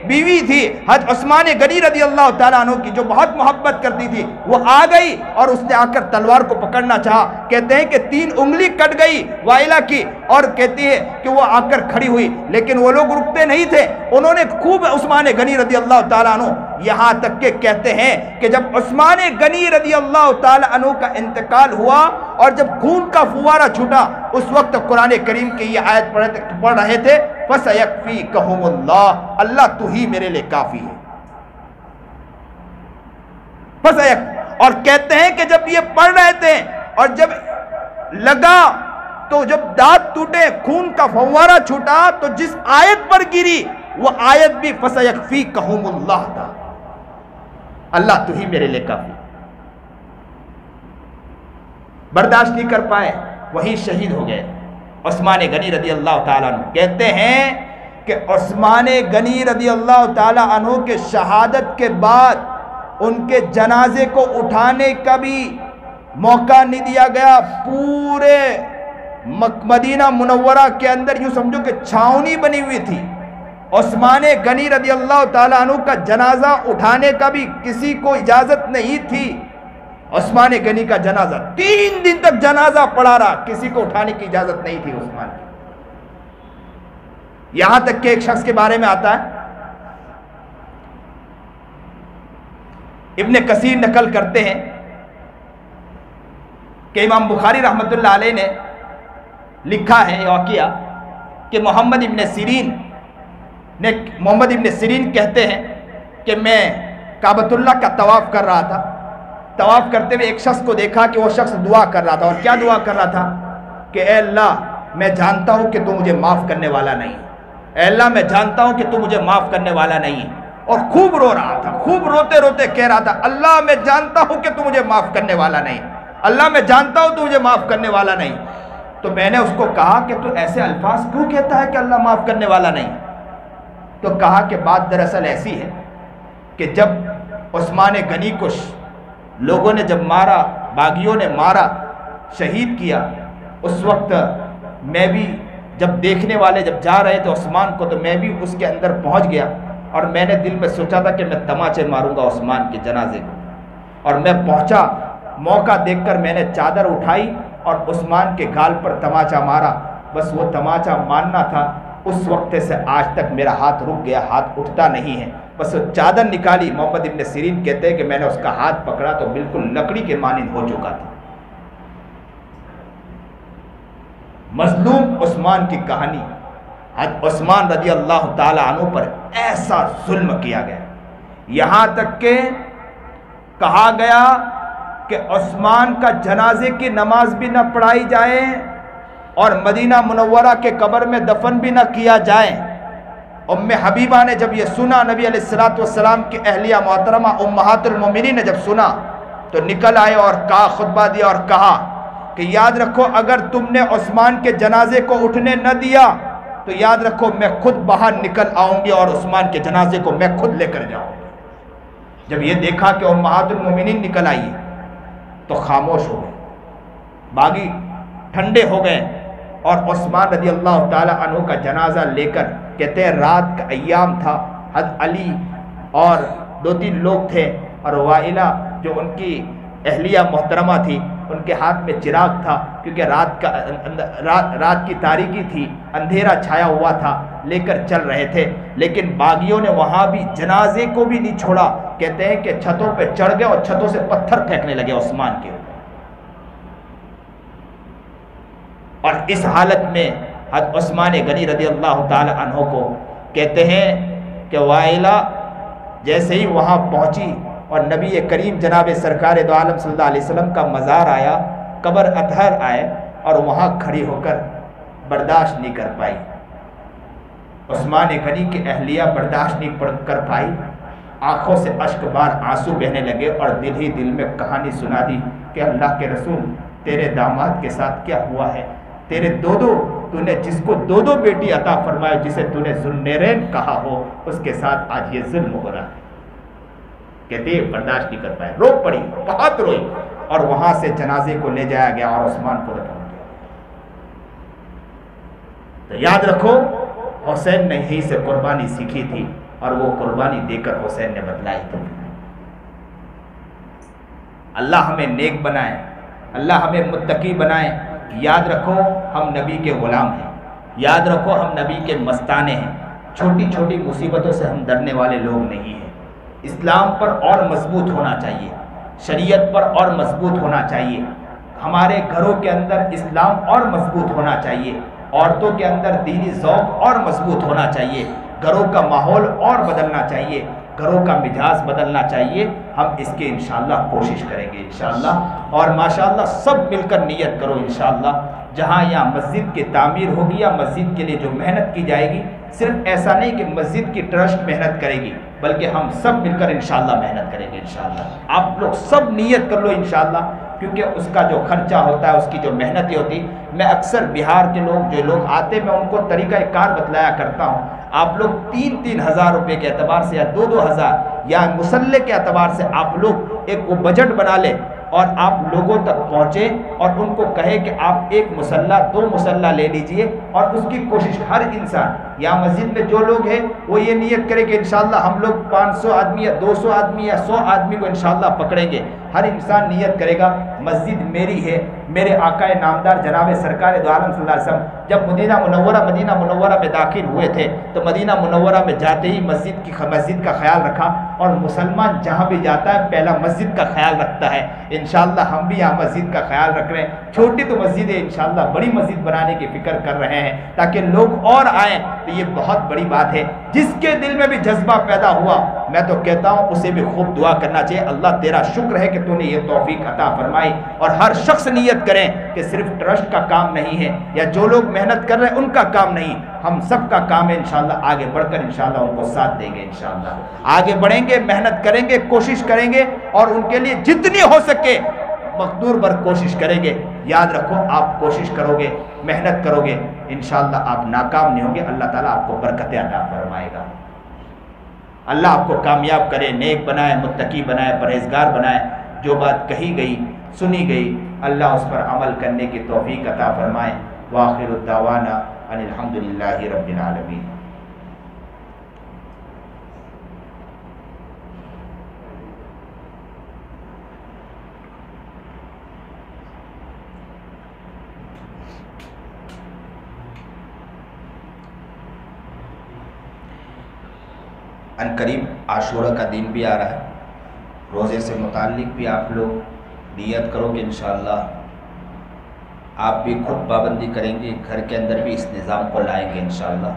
بیوی تھی حضرت عثمان غنی رضی اللہ تعالیٰ عنہ کی، جو بہت محبت کرتی تھی، وہ آ گئی اور اس نے آ کر تلوار کو پکڑنا چاہا. کہتے ہیں کہ 3 انگلی کٹ گئی وائلہ کی، اور کہتی ہے کہ وہ آ کر کھڑی ہوئی، لیکن وہ لوگ رکتے نہیں تھے. انہوں نے خوب عثمان غنی رضی اللہ تعالیٰ عنہ، یہاں تک کہ کہتے ہیں کہ جب عثمان غنی رضی اللہ تعالیٰ عنہ کا انتقال ہوا اور جب خون کا فوارہ چھوٹا، اس وقت قرآن کریم کی یہ آیت پڑھ رہے تھے، فَسَيَكْفِيكَهُمُ اللَّهُ، اللہ تو ہی میرے لئے کافی ہے. اور کہتے ہیں کہ جب یہ پڑھ رہے تھے اور جب لگا تو جب دانت ٹوٹے، خون کا فوارہ چھوٹا، تو جس آیت پر گری وہ آیت بھی فَسَيَكْفِيكَهُمُ اللَّهُ تھا، اللہ تو ہی میرے لئے کافی. برداشت نہیں کر پائے، وہیں شہید ہو گئے عثمان غنی رضی اللہ تعالیٰ عنہ. کہتے ہیں کہ عثمان غنی رضی اللہ تعالیٰ عنہ کے شہادت کے بعد ان کے جنازے کو اٹھانے کا بھی موقع نہیں دیا گیا. پورے مدینہ منورہ کے اندر یوں سمجھو کہ چھاؤنی بنی ہوئی تھی. عثمان غنی رضی اللہ تعالیٰ عنہ کا جنازہ اٹھانے کا بھی کسی کو اجازت نہیں تھی. عثمان غنی کا جنازہ 3 دن تک جنازہ پڑا رہا، کسی کو اٹھانے کی اجازت نہیں تھی عثمان کی. یہاں تک کہ ایک شخص کے بارے میں آتا ہے، ابن کثیر نقل کرتے ہیں کہ امام بخاری رحمۃ اللہ علیہ نے لکھا ہے یہ واقعہ کہ محمد ابن سیرین کہتے ہیں کہ میں کعبۃ اللہ کا طواف کر رہا تھا. طواف کرتے ہوئے ایک شخص کو دیکھا کہ وہ شخص دعا کر رہا تھا. اور کیا دعا کر رہا تھا؟ کہ اے اللہ میں جانتا ہوں کہ تو مجھے معاف کرنے والا نہیں، اے اللہ میں جانتا ہوں کہ تو مجھے معاف کرنے والا نہیں. اور خوب رو رہا تھا، خوب روتے روتے کہہ رہا تھا اللہ میں جانتا ہوں کہ تو مجھے معاف کرنے والا نہیں، اللہ میں جانتا ہوں تو مجھے معاف کرنے والا نہیں. تو میں نے اس کو کہا کہ تو ایسے الفاظ کیوں کہتا ہے کہ اللہ معاف کرنے والا نہیں؟ تو کہا کہ بات دراصل ایسی ہے کہ جب عثمان غنی کو لوگوں نے جب مارا، باغیوں نے مارا، شہید کیا، اس وقت میں بھی جب دیکھنے والے جب جا رہے تھے عثمان کو، تو میں بھی اس کے اندر پہنچ گیا اور میں نے دل میں سوچا تھا کہ میں تماچے ماروں گا عثمان کے جنازے کو. اور میں پہنچا، موقع دیکھ کر میں نے چادر اٹھائی اور عثمان کے گال پر تماچا مارا. بس وہ تماچا مارنا تھا، اس وقت سے آج تک میرا ہاتھ رک گیا، ہاتھ اٹھتا نہیں ہے. بس وہ چادر نکالی، محمد ابن سیرین کہتے ہیں کہ میں نے اس کا ہاتھ پکڑا تو بالکل لکڑی کے مانند ہو چکا تھا. مظلوم عثمان کی کہانی. حضرت عثمان رضی اللہ تعالیٰ عنہ پر ایسا ظلم کیا گیا، یہاں تک کہ کہا گیا کہ عثمان کا جنازے کی نماز بھی نہ پڑھائی جائے اور مدینہ منورہ کے قبر میں دفن بھی نہ کیا جائے. ام حبیبہ نے جب یہ سنا، نبی علیہ الصلوۃ والسلام کی اہلیہ محترمہ امہات المومنین نے جب سنا تو نکل آئے اور کہا، خطبہ دیا اور کہا کہ یاد رکھو اگر تم نے عثمان کے جنازے کو اٹھنے نہ دیا تو یاد رکھو میں خود باہر نکل آؤں گی اور عثمان کے جنازے کو میں خود لے کر جاؤں گی. جب یہ دیکھا کہ امہات المومنین نکل آئی تو خاموش ہو گئے، باغی ٹھنڈے ہو گئے اور عثمان رضی اللہ تعالیٰ عنہ کا جنازہ لے کر، کہتے ہیں رات کا ایام تھا، حضرت علی اور 2-3 لوگ تھے اور وائلہ جو ان کی اہلیہ محترمہ تھی، ان کے ہاتھ میں چراغ تھا کیونکہ رات کی تاریکی تھی، اندھیرا چھایا ہوا تھا. لے کر چل رہے تھے، لیکن باغیوں نے وہاں بھی جنازے کو بھی نہیں چھوڑا، کہتے ہیں کہ چھتوں پہ چڑھ گئے اور چھتوں سے پتھر پھینکنے لگے عثمان کے اوپر۔ اور اس حالت میں حضرت عثمان غنی رضی اللہ تعالی عنہ کو کہتے ہیں کہ وائلہ جیسے ہی وہاں پہنچی اور نبی کریم جناب سرکار دو عالم صلی اللہ علیہ وسلم کا مزار آیا، قبر اطہر آئے، اور وہاں کھڑی ہو کر برداشت نہیں کر پائی، عثمان غنی کی اہلیہ برداشت نہیں کر پائی، آنکھوں سے اشک بار آنسو بہنے لگے اور دل ہی دل میں کہانی سنا دی کہ اللہ کے رسول تیرے داماد کے ساتھ کیا ہوا ہے، تیرے تو نے جس کو دو بیٹی عطا فرمائے، جسے تو نے ذوالنورین کہا ہو، اس کے ساتھ آج یہ ظلم ہو رہا ہے۔ کہتے برداشت نہیں کر پائے، رو پڑی، بہت روئی، اور وہاں سے جنازے کو لے جایا گیا اور عثمان کو دفن کیا۔ تو یاد رکھو حسین نے ہی سے قربانی سیکھی تھی، اور وہ قربانی دے کر حسین نے بتلائی تھی۔ اللہ ہمیں نیک بنائے، اللہ ہمیں متقی بنائے۔ یاد رکھو ہم نبی کے غلام ہیں، یاد رکھو ہم نبی کے مستانے ہیں، چھوٹی چھوٹی مصیبتوں سے ہم ڈرنے والے لوگ نہیں ہیں۔ اسلام پر اور مضبوط ہونا چاہیے، شریعت پر اور مضبوط ہونا چاہیے، ہمارے گھروں کے اندر اسلام اور مضبوط ہونا چاہیے، عورتوں کے اندر دینی ذوق اور مضبوط ہونا چاہیے، گھروں کا ماحول اور بدلنا چاہیے، گھروں کا مزاج بدلنا چاہیے۔ ہم اس کے انشاءاللہ کوشش کریں گے انشاءاللہ، اور ماشاءاللہ سب مل کر نیت کرو انشاءاللہ، جہاں یہاں مسجد کی تعمیر ہوگی یا مسجد کے لیے جو محنت کی جائے گی، صرف ایسا نہیں کہ مسجد کی ٹرسٹ محنت کرے گی، بلکہ ہم سب مل کر انشاءاللہ محنت کریں گے انشاءاللہ۔ آپ لوگ سب نیت کر لو انشاءاللہ، کیونکہ اس کا جو خرچہ ہوتا ہے، اس کی جو محنتیں ہوتی، میں اکثر بہار کے جو لوگ آتے میں ان کو طریقہ کار بتلایا کرتا ہوں۔ آپ لوگ 3-3 ہزار روپے کے اعتبار سے یا 2-2 ہزار یا مسلح کے اعتبار سے آپ لوگ ایک وہ بجٹ بنا لیں، اور آپ لوگوں تک پہنچے اور ان کو کہے کہ آپ 1 مسلح 2 مسلح لے لیجئے، اور اس کی کوشش ہر انسان یا مسجد میں جو لوگ ہیں وہ یہ نیت کرے کہ انشاءاللہ ہم لوگ 500 آدمی یا 200 آدمی یا 100 آدمی کو انشاءاللہ پکڑیں گے۔ ہر انسان نیت کرے گا مسجد میری ہے، میرے آقا نامدار جناب سرکار دو عالم صلی اللہ علیہ وسلم جب مدینہ منورہ میں داخل ہوئے تھے تو مدینہ منورہ میں جاتے ہی مسجد کا خیال رکھا، اور مسلمان جہاں بھی جاتا ہے پہلا مسجد کا خیال رکھتا ہے۔ انشاءاللہ ہم بھی یہاں مسجد کا خیال رکھ رہے ہیں، چھوٹی تو مسجد ہے، انشاءاللہ بڑی مسجد بنانے کی فکر کر رہے ہیں تاکہ لوگ اور آئیں، تو یہ بہت بڑی بات ہے۔ جس کے دل میں بھی جذبہ پیدا ہوا، میں تو کہتا ہوں اسے بھی خوب دعا کرنا چاہیے، اللہ تیرا شکر ہے کہ تو نے یہ توفیق عطا فرمائی۔ اور ہر شخص نیت کریں کہ صرف ٹرسٹ کا کام نہیں ہے یا جو لوگ محنت کر رہے ہیں ان کا کام نہیں، ہم سب کا کام ہے انشاءاللہ۔ آگے بڑھ کر انشاءاللہ ان کو ساتھ دیں گے، انشاءاللہ آگے بڑھیں گے، محنت کریں گے، کوشش کریں گے، اور ان کے لیے جتنی ہو سکے مقدور بر کوشش کریں گے۔ یاد رکھو آپ کوشش کرو گے، محنت کرو گے، انشاءاللہ آپ ناکام نہیں ہوں گے، اللہ تعالیٰ آپ کو برکت عطا فرمائے گا۔ اللہ آپ کو کامیاب کرے، نیک بنائے، متقی بنائے، پرہیزگار بنائے۔ جو بات کہی گئی، سنی گئی، اللہ اس پر عمل کرنے کی توفیق عطا فرمائے۔ وآخر الدعوانا ان الحمدللہ رب العالمین۔ ان قریب عاشورہ کا دن بھی آ رہا ہے، روزے سے متعلق بھی آپ لوگ نیت کرو کہ انشاءاللہ آپ بھی خود پابندی کریں گے، گھر کے اندر بھی اس نظام کو لائیں گے انشاءاللہ۔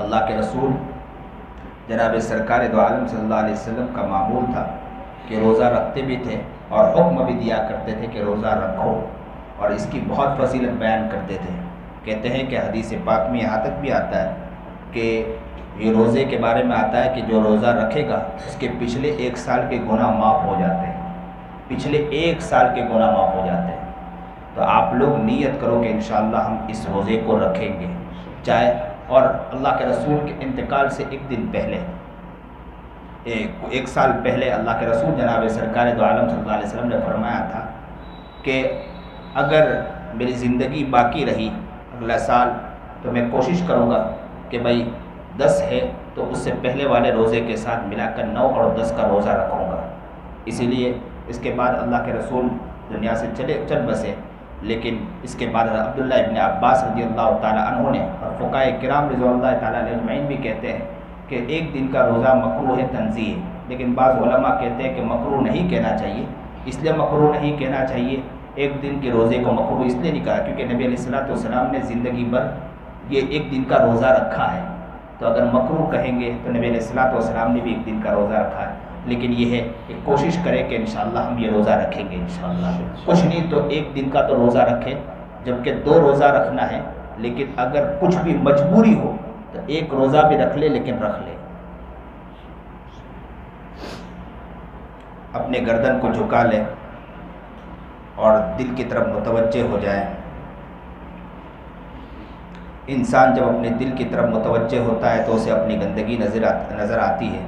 اللہ کے رسول جناب سرکار دو عالم صلی اللہ علیہ وسلم کا معمول تھا کہ روزہ رکھتے بھی تھے اور حکم بھی دیا کرتے تھے کہ روزہ رکھو، اور اس کی بہت فضیلت بیان کرتے تھے۔ کہتے ہیں کہ حدیث پاک میں یہاں تک بھی آتا ہے کہ یہ روزے کے بارے میں آتا ہے کہ جو روزہ رکھے گا اس کے پچھلے 1 سال کے گناہ معاف ہو جاتے ہیں، پچھلے 1 سال کے گناہ معاف ہو جاتے ہیں۔ تو آپ لوگ نیت کرو کہ انشاءاللہ ہم اس روزے کو رکھیں گے، چاہے اور اللہ کے رسول کے انتقال سے 1 دن پہلے 1 سال پہلے اللہ کے رسول جناب سرکار دو عالم صلی اللہ علیہ وسلم نے فرمایا تھا کہ اگر میری زندگی باقی رہی اگلا سال تو میں کوشش کروں گا کہ بھائی 10 ہے تو اس سے پہلے والے روزے کے ساتھ ملا کر 9 اور 10 کا روزہ رکھوں گا۔ اسی لیے اس کے بعد اللہ کے رسول دنیا سے چل بسے لیکن اس کے بعد عبداللہ ابن عباس رضی اللہ تعالیٰ عنہ نے اور فقہاء کرام رضوان اللہ تعالیٰ علیہ اجمعین بھی کہتے ہیں کہ ایک دن کا روزہ مکروہ تنزیہ ہے، لیکن بعض علماء کہتے ہیں کہ مکروہ نہیں کہنا چاہیے۔ اس لیے مکروہ نہیں کہنا چاہیے، ایک دن کے روزے کو مکروہ اس لیے نہیں کہا کیونکہ نبی علیہ الصلوۃ والسلام نے زندگی بھر یہ ایک دن کا روزہ رکھا ہے، تو اگر مکروہ کہیں گے تو نبی علیہ الصلوۃ والسلام نے بھی ایک دن کا روزہ رکھا ہے۔ لیکن یہ ہے کہ کوشش کریں کہ انشاءاللہ ہم یہ روزہ رکھیں گے انشاءاللہ، کچھ نہیں تو ایک دن کا تو روزہ رکھیں، جبکہ 2 روزہ رکھنا ہے، لیکن اگر کچھ بھی مجبوری ہو تو ایک روزہ بھی رکھ لے، لیکن رکھ لے۔ اپنے گردن کو جھکا لے اور دل کی طرف متوجہ ہو جائے۔ انسان جب اپنے دل کی طرف متوجہ ہوتا ہے تو اسے اپنی گندگی نظر آتی ہے،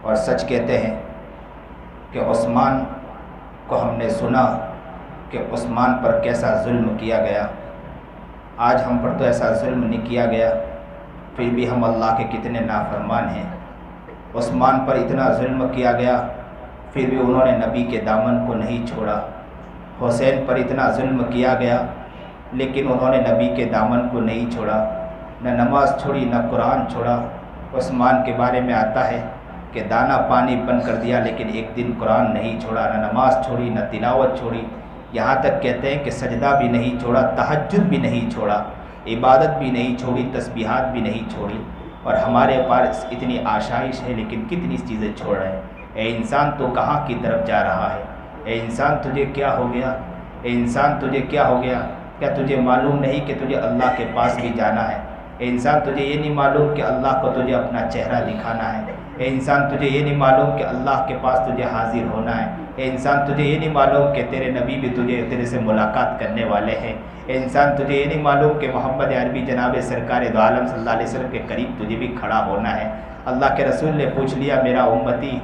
اور سچ کہتے ہیں کہ عثمان کو ہم نے سنا کہ عثمان پر کیسا ظلم کیا گیا، آج ہم پر تو ایسا ظلم نہیں کیا گیا، پھر بھی ہم اللہ کے کتنے نافرمان ہیں۔ عثمان پر اتنا ظلم کیا گیا، پھر بھی انہوں نے نبی کے دامن کو نہیں چھوڑا۔ حسین پر اتنا ظلم کیا گیا، لیکن انہوں نے نبی کے دامن کو نہیں چھوڑا، نہ نماز چھوڑی نہ قرآن چھوڑا۔ عثمان کے بارے میں آتا ہے کہ دانہ پانی بند کر دیا، لیکن ایک دن قرآن نہیں چھوڑا، نہ نماز چھوڑی نہ تلاوت چھوڑی، یہاں تک کہتے ہیں کہ سجدہ بھی نہیں چھوڑا، تہجد بھی نہیں چھوڑا، عبادت بھی نہیں چھوڑی، تسبیحات بھی نہیں چھوڑی۔ اور ہمارے پاس اتنی آشائش ہے لیکن کتنی چیزیں چھوڑ رہے ہیں۔ اے انسان تو کہاں کی طرف جا رہا ہے؟ اے انسان تجھے کیا ہو گیا؟ اے انسان تجھے کیا ہو گیا؟ کیا تجھے معلوم نہیں کہ تجھے اللہ کے پاس بھی جانا ہے؟ اے انسان تجھے یہ نہیں معلوم کہ اللہ کو تجھے اپنا چہرہ دکھانا ہے؟ اے انسان تجھے یہ نہیں معلوم کہ اللہ کے پاس تجھے حاضر ہونا ہے؟ اے انسان تجھے یہ نہیں معلوم کہ تیرے نبی بھی تیرے سے ملاقات کرنے والے ہیں؟ اے انسان تجھے یہ نہیں معلوم کہ محمد عربی جناب سرکار دو عالم صلی اللہ علیہ وسلم کے قریب تجھے بھی کھڑا ہونا ہے؟ اللہ کے رسول نے پوچھ لیا میرا امتی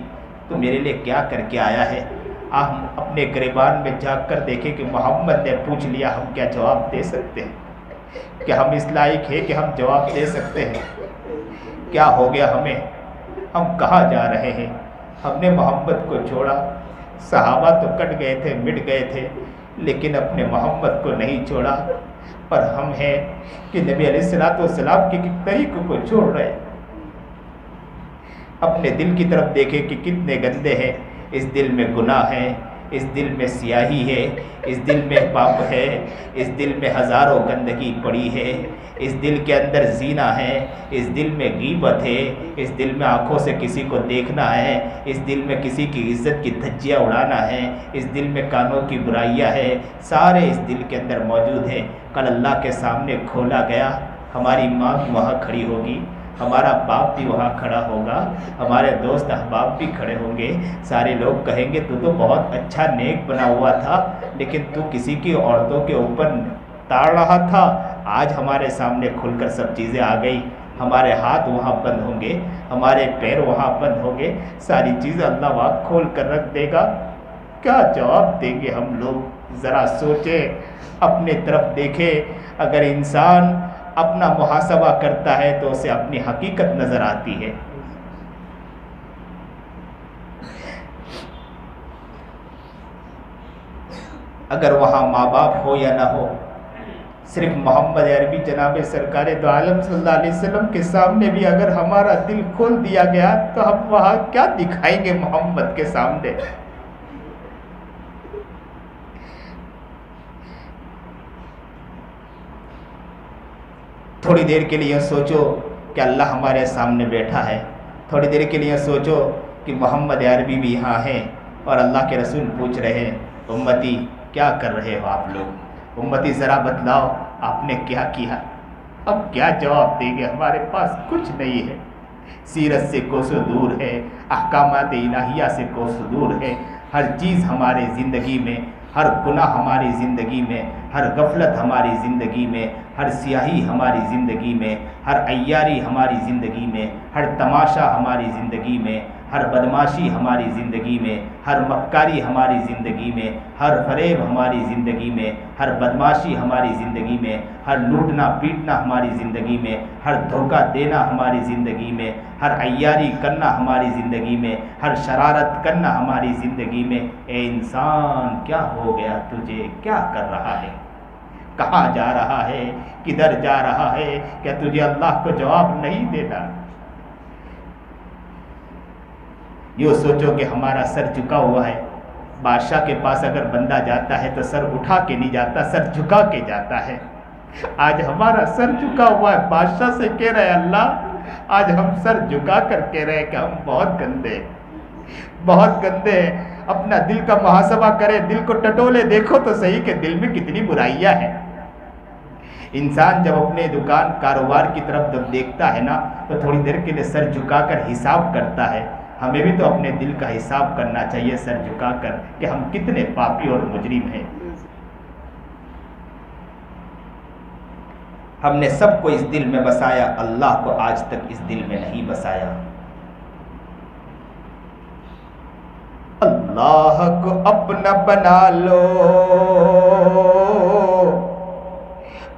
تو میرے لیے کیا کر کے آیا ہے؟ ہم اپنے گریبان میں جھانک کر دیکھیں کہ محمد نے پوچھ لیا، ہم کیا جواب دے سکتے ہیں؟ کہ ہم اس لائق ہے کہ ہم جواب دے سکتے ہیں؟ کیا ہو گیا ہمیں؟ ہم کہاں جا رہے ہیں؟ ہم نے محمد کو چھوڑا۔ صحابہ تو کٹ گئے تھے، مٹ گئے تھے، لیکن اپنے محمد کو نہیں چھوڑا۔ پر ہم ہیں کہ نبی علیہ الصلوۃ والسلام کے طریقوں کو چھوڑ رہے۔ اپنے دل کی طرف دیکھیں کہ کتنے گندے ہیں۔ اس دل میں گناہ ہے، اس دل میں سیاہی ہے، اس دل میں پاپ ہے، اس دل میں ہزاروں گندگی پڑی ہے، اس دل کے اندر زنا ہے، اس دل میں غیبت ہے، اس دل میں آنکھوں سے کسی کو دیکھنا ہے، اس دل میں کسی کی عزت کی دھجیاں اڑانا ہے، اس دل میں کانوں کی برائیاں ہے، سارے اس دل کے اندر موجود ہیں۔ کل اللہ کے سامنے کھولا گیا، ہماری ماں بھی وہاں کھڑی ہوگی، ہمارا باپ بھی وہاں کھڑا ہوگا، ہمارے دوست احباب بھی کھڑے ہوں گے۔ سارے لوگ کہیں گے تو بہت اچھا نیک بنا ہوا تھا، لیکن تو کسی کی عورتوں کے اوپر تاڑ رہا تھا۔ آج ہمارے سامنے کھل کر سب چیزیں آ گئی، ہمارے ہاتھ وہاں بند ہوں گے، ہمارے پیر وہاں بند ہوں گے، ساری چیزیں اللہ وہاں کھول کر رکھ دے گا۔ کیا جواب دیں گے ہم لوگ؟ ذرا سوچیں، اپنے طرف دیکھیں۔ اگر انسان اپنا محاسبہ کرتا ہے تو اسے اپنی حقیقت نظر آتی ہے۔ اگر وہاں ماں باپ ہو یا نہ ہو، صرف محمد عربی جناب سرکار دو عالم صلی اللہ علیہ وسلم کے سامنے بھی اگر ہمارا دل کھول دیا گیا تو ہم وہاں کیا دکھائیں گے محمد کے سامنے؟ تھوڑی دیر کے لیے سوچو کہ اللہ ہمارے سامنے بیٹھا ہے، تھوڑی دیر کے لیے سوچو کہ محمد عربی بھی یہاں ہیں اور اللہ کے رسول پوچھ رہے ہیں امتی کیا کر رہے ہو آپ لوگ؟ امتی ذرا بتلاؤ آپ نے کیا کیا؟ اب کیا جواب دیں گے؟ ہمارے پاس کچھ نہیں ہے، سیرت سے کوسوں دور ہے، احکامات الہیہ سے کوسوں دور ہے، ہر چیز ہماری زندگی میں، ہر گناہ ہماری زندگی میں ہر غفلت ہماری زندگی میں، ہر سیاہی ہماری زندگی میں، ہر عیاری ہماری زندگی میں، ہر تماشا ہماری زندگی میں، ہر بدماشی ہماری زندگی میں، ہر مکاری ہماری زندگی میں، ہر فریب ہماری زندگی میں، ہر بدماشی ہماری زندگی میں، ہر لوٹنا پیٹنا ہماری زندگی میں، ہر دھوکہ دینا ہماری زندگی میں، ہر عیاری کرنا ہماری زندگی میں، ہر شرارت کرنا ہماری زندگی میں۔ اے انسان، کیا ہو گیا تجھے؟ کیا کر رہا ہے؟ کہاں جا رہا ہے؟ کدھر جا رہا ہے؟ کیا تجھے اللہ کو جواب نہیں دینا؟ یوں سوچو کہ ہمارا سر جھکا ہوا ہے۔ بادشاہ کے پاس اگر بندہ جاتا ہے تو سر اٹھا کے نہیں جاتا، سر جھکا کے جاتا ہے۔ آج ہمارا سر جھکا ہوا ہے، بادشاہ سے کہہ رہے اللہ آج ہم سر جھکا کر کہہ رہے ہیں کہ ہم بہت گندے بہت گندے ہیں۔ اپنا دل کا محاسبہ کرے، دل کو ٹٹولے، دیکھو تو صحیح کہ دل میں کتنی برائیاں ہیں۔ انسان جب اپنے دکان کاروبار کی طرف جب دیکھتا ہے نا تو تھوڑی دیر کے لیے سر جھکا کر حساب کرتا ہے۔ ہمیں بھی تو اپنے دل کا حساب کرنا چاہیے سر جھکا کر کہ ہم کتنے پاپی اور مجرم ہیں۔ ہم نے سب کو اس دل میں بسایا، اللہ کو آج تک اس دل میں نہیں بسایا۔ اللہ کو اپنا بنا لو،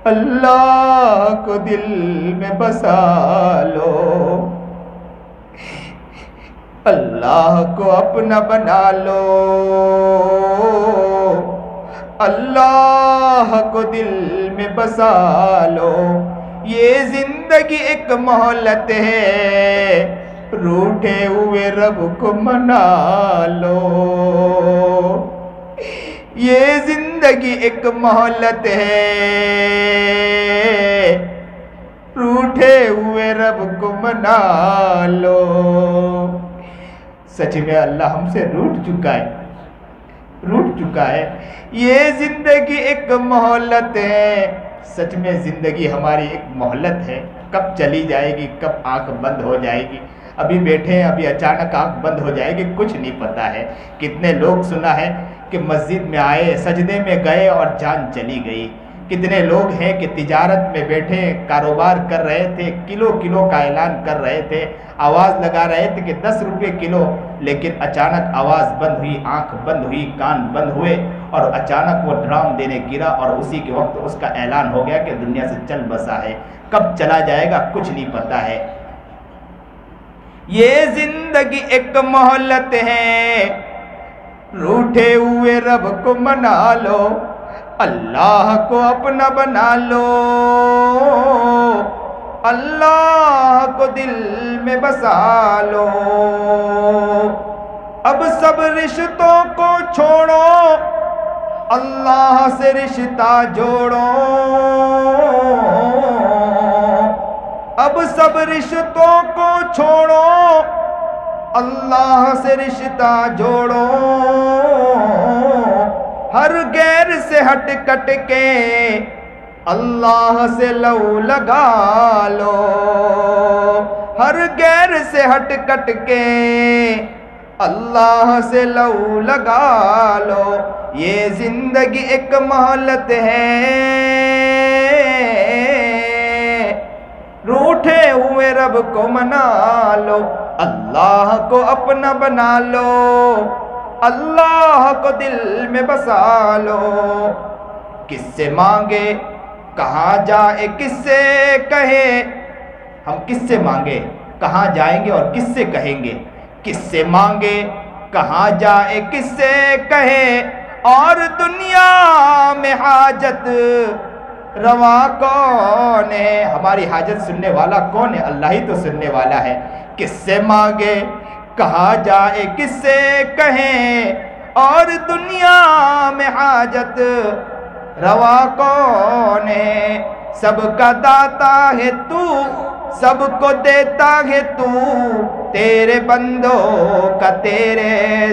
اللہ کو دل میں بسا لو، اللہ کو اپنا بنا لو، اللہ کو دل میں بسا لو۔ یہ زندگی ایک مہلت ہے، روٹھے ہوئے رب کو منا لو۔ یہ زندگی ایک مہلت ہے، روٹھے ہوئے رب کو منا لو۔ سچ میں اللہ ہم سے روٹ چکا ہے۔ یہ زندگی ایک مہلت ہے، سچ میں زندگی ہماری ایک مہلت ہے۔ کب چلی جائے گی، کب آنکھ بند ہو جائے گی؟ ابھی بیٹھے ہیں، ابھی اچانک آنکھ بند ہو جائے گی، کچھ نہیں پتا ہے۔ کتنے لوگ سنا ہے کہ مسجد میں آئے، سجدے میں گئے اور جان چلی گئی۔ کتنے لوگ ہیں کہ تجارت میں بیٹھے کاروبار کر رہے تھے، کلو کلو کا اعلان کر رہے تھے، آواز لگا رہے تھے کہ 10 روپے کلو، لیکن اچانک آواز بند ہوئی، آنکھ بند ہوئی، کان بند ہوئے اور اچانک وہ ڈرام دینے گرا اور اسی کے وقت اس کا اعلان ہو گیا کہ دنیا سے چل بسا ہے۔ کب چلا جائے گا کچھ نہیں پتا ہے۔ یہ زندگی ایک مہلت ہے، روٹھے ہوئے رب کو منا لو، اللہ کو اپنا بنا لو، اللہ کو دل میں بسا لو۔ اب سب رشتوں کو چھوڑو، اللہ سے رشتہ جوڑو، اب سب رشتوں کو چھوڑو، اللہ سے رشتہ جوڑو، ہر غیر سے ہٹ کٹ کے اللہ سے لو لگا لو، ہر غیر سے ہٹ کٹ کے اللہ سے لو لگا لو۔ یہ زندگی ایک مہلت ہے، روٹھے ہوئے رب کو منا لو، اللہ کو اپنا بنا لو، اللہ کو دل میں بسا لو۔ کس سے مانگے کہاں جائے، کس سے کہے، ہم کس سے مانگے کہاں جائیں گے اور کس سے کہیں گے؟ کس سے مانگے کہاں جائے، کس سے کہے، اور دنیا میں حاجت روا کون ہے؟ ہماری حاجت سننے والا کون ہے؟ اللہ ہی تو سننے والا ہے۔ کس سے مانگے کہاں جائے، کس سے کہیں، اور دنیا میں حاجت روا کون ہے؟ سب کا داتا ہے تو، سب کو دیتا ہے تو، تیرے بندوں کا تیرے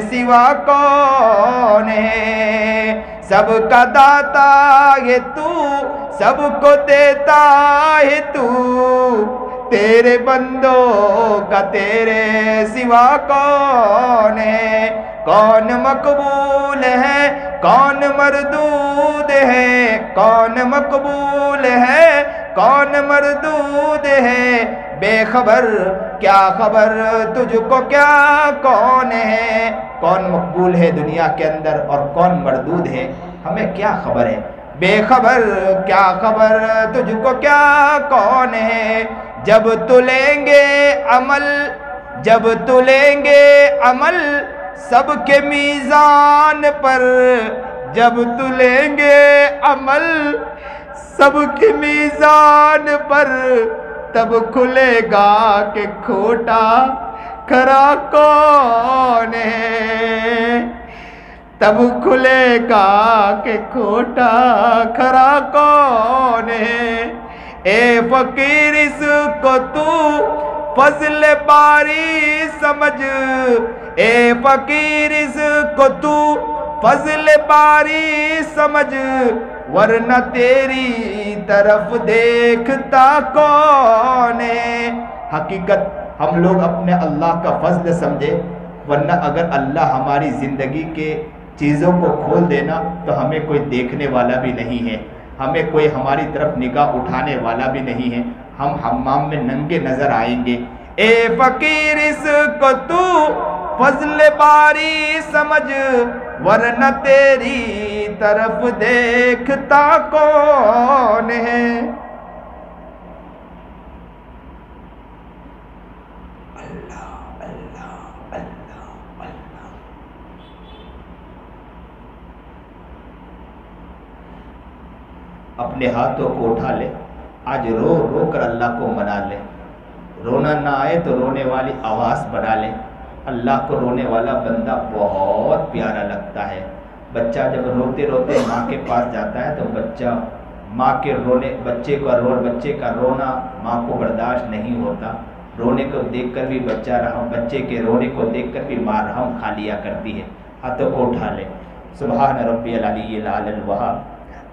سوا کون ہے؟ سب کا داتا ہے تو، سب کو دیتا ہے تو، تیرے بندوں کا تیرے سوا کون ہے؟ کون مقبول ہے کون مردود ہے، کون مقبول ہے کون مردود ہے، بے خبر کیا خبر تجھ کو کیا کون ہے، کون مقبول ہے دنیا کے اندر اور کون مردود ہے ہمیں کیا خبر ہے، بے خبر کیا خبر تجھ کو کیا کون ہے، جب تلیں گے عمل جب تلیں گے عمل سب کے میزان پر، جب تلیں گے عمل سب کے میزان پر، تب کھلے گا کہ کھوٹا کھرا کون ہے، تب کھلے گا کہ کھوٹا کھرا کون ہے، اے فقیر اس کو تو فضل باری سمجھ، اے فقیر اس کو تو فضل باری سمجھ، ورنہ تیری طرف دیکھتا کون ہے، حقیقت ہم لوگ اپنے اللہ کا فضل سمجھے، ورنہ اگر اللہ ہماری زندگی کے چیزوں کو کھول دینا تو ہمیں کوئی دیکھنے والا بھی نہیں ہے، ہمیں کوئی ہماری طرف نگاہ اٹھانے والا بھی نہیں ہے، ہم حمام میں ننگے نظر آئیں گے، اے فقیر اس کو تو فضل باری سمجھ، ورنہ تیری طرف دیکھتا کون ہے، اللہ اللہ اللہ اللہ۔ اپنے ہاتھوں کو اٹھا لے، آج رو رو کر اللہ کو منا لے، رونا نہ آئے تو رونے والی آواز بنا لے، اللہ کو رونے والا بندہ بہت پیارا لگتا ہے، بچہ جب روتے روتے ماں کے پاس جاتا ہے تو بچہ ماں کے رونے بچے کا رونا ماں کو برداشت نہیں ہوتا، رونے کو دیکھ کر بھی بچے کے رونے کو دیکھ کر بھی ماں رحم کھا لیا کرتی ہے، ہاتھوں کو اٹھا لے، سبحان ربی العلی الاعلی الوہاب،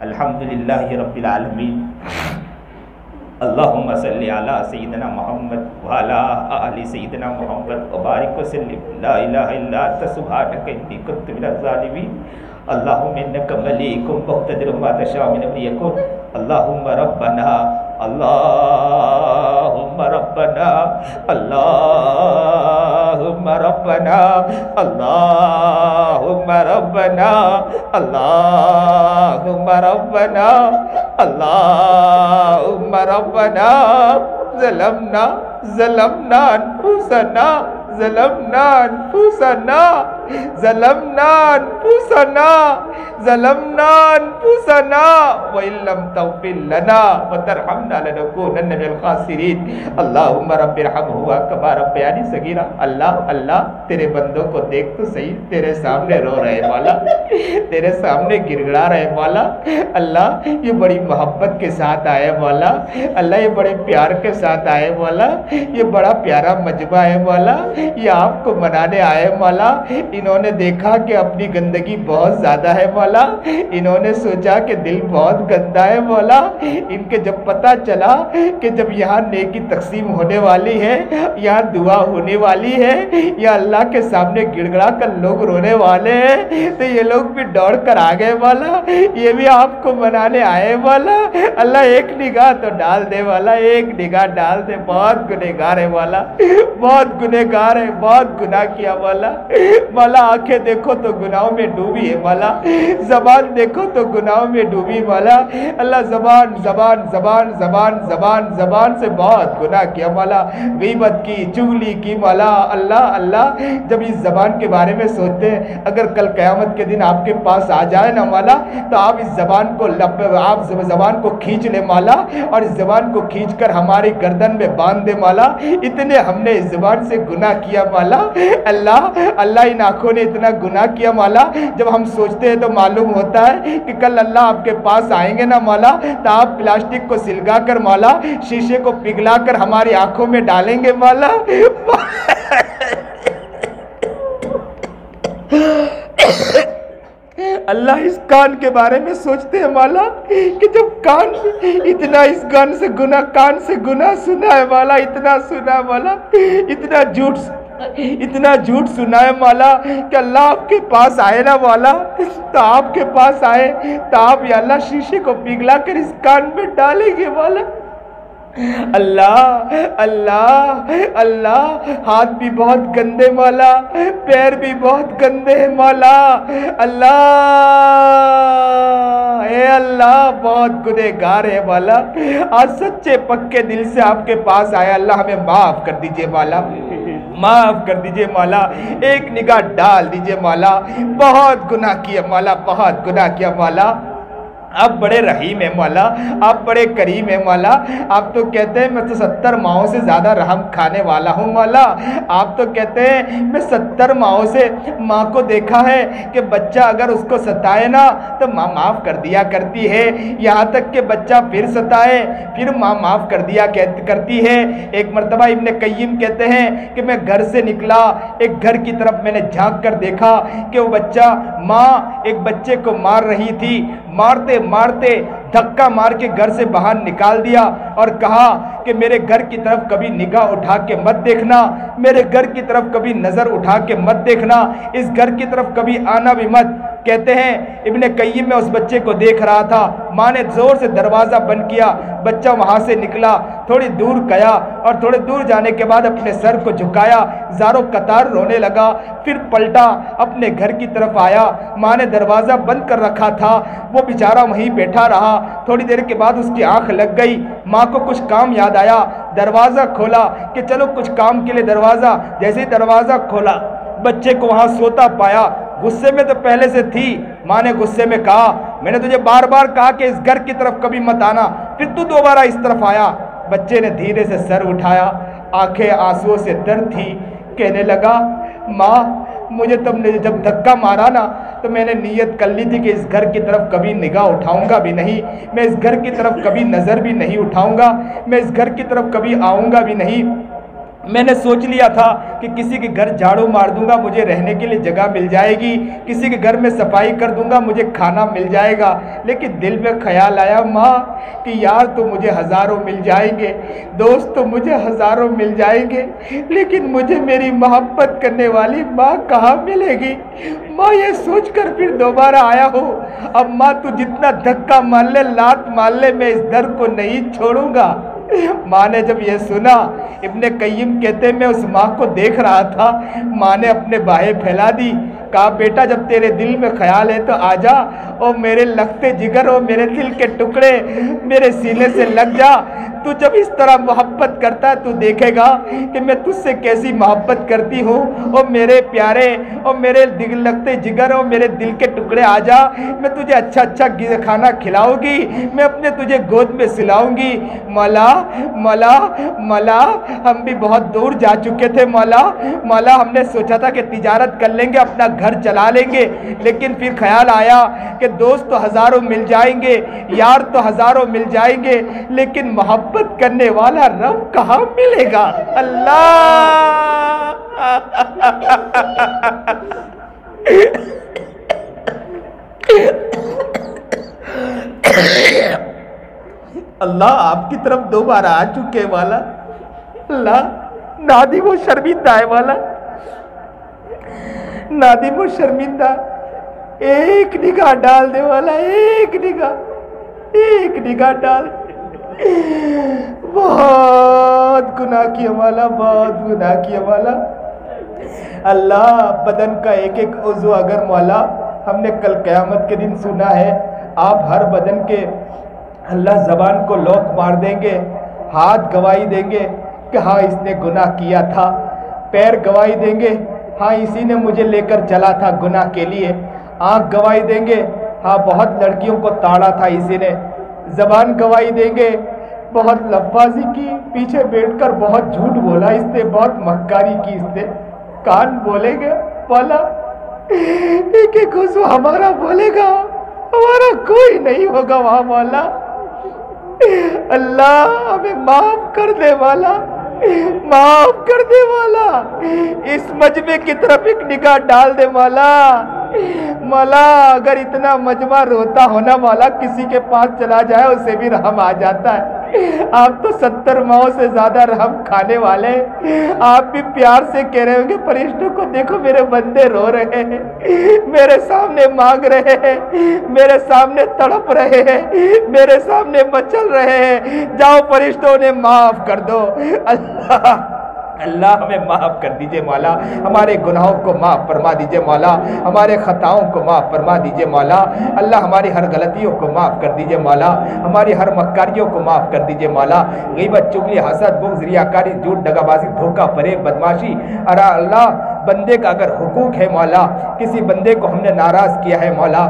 الحمدللہ رب العالمین، اللہم صلی علی سیدنا محمد وعلی آل سیدنا محمد وبارک وسلم، لا الہ الا انت سبحانک انی کنت من الظالمین، اللہم انک ملیک مقتدر ما تشاء من امر یکن، اللہم ربنا اللہم ربنا اللہم ربنا اللہم ربنا اللہم ربنا اللہم ربنا ظلمنا انفسنا ظلمنا انفسنا وَإِن لَّمْ تَغْفِرْ لَنَا وَتَرْحَمْنَا لَنَكُونَنَّ مِنَ الْخَاسِرِينَ اللہم رب ارحمہما کما ربیانی صغیرا، اللہ تیرے بندوں کو دیکھ تو صحیح، تیرے سامنے رو رہے مولا، تیرے سامنے گر گڑا رہے مولا، اللہ یہ بڑی محبت کے ساتھ آئے مولا، اللہ یہ بڑے پیار کے ساتھ آئے مولا، یہ بڑا پیارا مجمع ہے مولا، یہ آپ کو منانے آئے مولا، انہوں نے دیکھا کہ اپنی گندگی بہت زیادہ ہے مولا، انہوں نے سوچا کہ دل بہت گندا ہے مولا، ان کے جب پتہ چلا کہ جب یہاں نیکی تقسیم ہونے والی ہے، یہاں دعا ہونے والی ہے، یا اللہ کے سامنے گڑ گڑا کر لوگ رونے والے ہیں، تو یہ لوگ بھی دوڑ کر آ گئے مولا، یہ بھی آپ کو منانے آئے مولا، اللہ ایک نگاہ تو ڈال دے مولا، ایک نگاہ ڈال دے، بہت گنہگار ہے مولا، بہت گنہگار ہے، بہت گناہ کیا مولا، مولا آنکھیں دیکھو تو گناہوں میں ڈوبی ہے مولا، زبان دیکھو تو گناہوں میں ڈوبی مولا، اللہ زبان سے بہت گناہ کیا مولا، غیبت کی، چغلی کی مولا، اللہ جب اس زبان کے بارے میں سوچتے ہیں، اگر کل قیامت کے دن آپ کے پاس آ جائے نا مولا، تو آپ اس زبان کو کھینچ لے مولا، اور اس زبان کو کھینچ کر ہماری گردن میں باندھ دے مولا، اتنے ہم نے اس زبان سے گناہ کیا مولا، اللہ ان آنکھوں نے اتنا گناہ کیا مولا، جب ہم سوچتے ہیں تو معلوم ہوتا ہے کہ کل اللہ آپ کے پاس آئیں گے نا مولا، تو آپ پلاسٹک کو سلگا کر مولا، شیشے کو پگھلا کر ہماری آنکھوں میں ڈالیں گے مولا، اللہ اس کان کے بارے میں سوچتے ہیں مولا کہ جب کان اتنا اس کان سے گناہ سنا ہے مولا، اتنا سنا مولا، اتنا جھوٹ اتنا جھوٹ سنا ہے مولا کہ اللہ آپ کے پاس آئے نا مولا، تو آپ کے پاس آئے تو آپ یا اللہ شیشے کو پگھلا کر اس کان میں ڈالیں گے مولا۔ اللہ اللہ اللہ، ہاتھ بھی بہت گندے مولا، پیر بھی بہت گندے ہیں مولا۔ اللہ اے اللہ، بہت گنہگار ہے مولا، آج سچے پکے دل سے آپ کے پاس آیا، اللہ ہمیں معاف کر دیجئے مولا، معاف کر دیجئے مولا، ایک نگاہ ڈال دیجئے مولا، بہت گناہ کیا مولا، بہت گناہ کیا مولا۔ آپ بڑے رحیم ہیں مولا، آپ بڑے کریم ہیں مولا، آپ تو کہتے ہیں میں تو 70 ماہوں سے زیادہ رحم کھانے والا ہوں مولا۔ آپ تو کہتے ہیں میں 70 ماہوں سے ماں کو دیکھا ہے کہ بچہ اگر اس کو ستائے نا تو ماں معاف کر دیا کرتی ہے، یہاں تک کہ بچہ پھر ستائے پھر ماں معاف کر دیا کرتی ہے۔ ایک مرتبہ ابن قیم کہتے ہیں کہ میں گھر سے نکلا، ایک گھر کی طرف میں نے جھانک کر دیکھا کہ وہ بچہ، ماں ایک بچے کو مار رہی تھی، مارتے مارتے دھکا مار کے گھر سے باہر نکال دیا اور کہا کہ میرے گھر کی طرف کبھی نگاہ اٹھا کے مت دیکھنا، میرے گھر کی طرف کبھی نظر اٹھا کے مت دیکھنا، اس گھر کی طرف کبھی آنا بھی مت۔ کہتے ہیں ابن قیم میں اس بچے کو دیکھ رہا تھا، ماں نے زور سے دروازہ بند کیا، بچہ وہاں سے نکلا، تھوڑی دور گیا اور تھوڑے دور جانے کے بعد اپنے سر کو جھکایا، زاروں قطار رونے لگا، پھر پلٹا اپنے گھر کی طرف آیا، ماں نے دروازہ بند کر رکھا تھا، وہ بیچارہ وہیں بیٹھا رہا، تھوڑی دیر کے بعد اس کی آنکھ لگ گئی، ماں کو کچھ کام یاد آیا، دروازہ کھولا کہ چلو کچھ کام کے لیے دروازہ، جیسے ہی دروازہ کھولا بچے کو وہاں سوتا پایا، غصے میں تو پہلے سے تھی، ماں نے غصے میں کہا میں نے تجھے بار بار کہا کہ اس گھر کی طرف کبھی مت آنا، پھر تو دوبارہ اس طرف آیا۔ بچے نے دھیرے سے سر اٹھایا، آنکھیں آنسوؤں سے تر تھی، کہنے لگا ماں مجھے تم نے جب دھکا مارا نا تو میں نے نیت کر لی تھی کہ اس گھر کی طرف کبھی نگاہ اٹھاؤں گا بھی نہیں، میں اس گھر کی طرف کبھی نظر بھی نہیں اٹھاؤں گا، میں اس گھر کی طرف کبھی آؤں گا بھی نہیں، میں نے سوچ لیا تھا کہ کسی کے گھر جھاڑو مار دوں گا مجھے رہنے کے لیے جگہ مل جائے گی، کسی کے گھر میں صفائی کر دوں گا مجھے کھانا مل جائے گا، لیکن دل میں خیال آیا ماں کہ یار تو مجھے ہزاروں مل جائیں گے، دوست تو مجھے ہزاروں مل جائیں گے، لیکن مجھے میری محبت کرنے والی ماں کہاں ملے گی۔ ماں یہ سوچ کر پھر دوبارہ آیا ہوں، اب ماں تو جتنا دھکا مار لے لات مار لے میں اس در کو نہیں چھوڑوں گا۔ ماں نے جب یہ سنا، ابن قیم کہتے میں اس ماں کو دیکھ رہا تھا، ماں نے اپنے باہیں پھیلا دی، کہا بیٹا جب تیرے دل میں خیال ہے تو آجا، اور میرے لگتے جگر اور میرے دل کے ٹکڑے میرے سینے سے لگ جا، تو جب اس طرح محبت کرتا ہے تو دیکھے گا کہ میں تجھ سے کیسی محبت کرتی ہوں، اور میرے پیارے اور میرے دل لگتے جگر اور میرے دل کے ٹکڑے آجا، میں تجھے اچھا اچھا کھانا کھلاؤں گی، میں اپنے تجھے گود میں سلاؤں گی۔ مولا مولا مولا ہم بھی بہت دور جا چکے تھے مولا، مولا ہم نے سوچا تھا کہ تجارت کر لیں گے اپنا گھر چلا لیں گے، لیکن پھر خیال آیا کہ دوست تو ہزاروں مل جائیں گے، یار تو ہزاروں مل جائیں گے، لیکن محبت کرنے والا رب کہاں ملے گا۔ اللہ اللہ آپ کی طرف دوبارہ آ چکے والا، اللہ نادم و شرمندہ ہے والا، نادم و شرمندہ، ایک نگاہ ڈال دے والا، ایک نگاہ ڈال دے، بہت گناہ کیا والا، بہت گناہ کیا والا۔ اللہ بدن کا ایک ایک عضو اگر مولا ہم نے کل قیامت کے دن سنا ہے، آپ ہر بدن کے اللہ زبان کو لوک مار دیں گے، ہاتھ گواہی دیں گے کہ ہاں اس نے گناہ کیا تھا، پیر گواہی دیں گے ہاں اسی نے مجھے لے کر چلا تھا گناہ کے لیے، آنکھ گواہی دیں گے ہاں بہت لڑکیوں کو تاڑا تھا اسی نے، زبان گواہی دیں گے بہت لفظی کی، پیچھے بیٹھ کر بہت جھوٹ بولا اس نے، بہت مکاری کی اس نے، کان بولے گا مولا ایک ایک عضو ہمارا بولے گا، ہمارا کوئی نہیں ہوگا وہاں مولا۔ اللہ ہمیں معاف کر دے والا، معاف کر دے والا، اس مجمع کی طرف ایک نگاہ ڈال دے مولا۔ مولا اگر اتنا مجمع روتا ہونا مولا کسی کے پاس چلا جائے اسے بھی رحم آ جاتا ہے، آپ تو 70 ماؤں سے زیادہ رحم کھانے والے، آپ بھی پیار سے کہہ رہے ہوں گے فرشتوں کو دیکھو میرے بندے رو رہے ہیں، میرے سامنے مانگ رہے ہیں، میرے سامنے تڑپ رہے ہیں، میرے سامنے مچل رہے ہیں، جاؤ فرشتوں نے معاف کر دو۔ اللہ ہمیں معاف کر دیجئے مولا، ہمارے گناہوں کو معاف فرما دیجئے مولا، ہمارے خطاؤں کو معاف فرما دیجئے مولا، اللہ ہماری ہر غلطیوں کو معاف کر دیجئے مولا، ہماری ہر مکاریوں کو معاف کر دیجئے مولا، غیبت، چغلی، حسد، بغض، ریاکاری، جھوٹ، دغابازی، دھوکہ، فریب، بدماشی، اللہ بندے کا اگر حقوق ہے مولا، کسی بندے کو ہم نے ناراض کیا ہے مولا،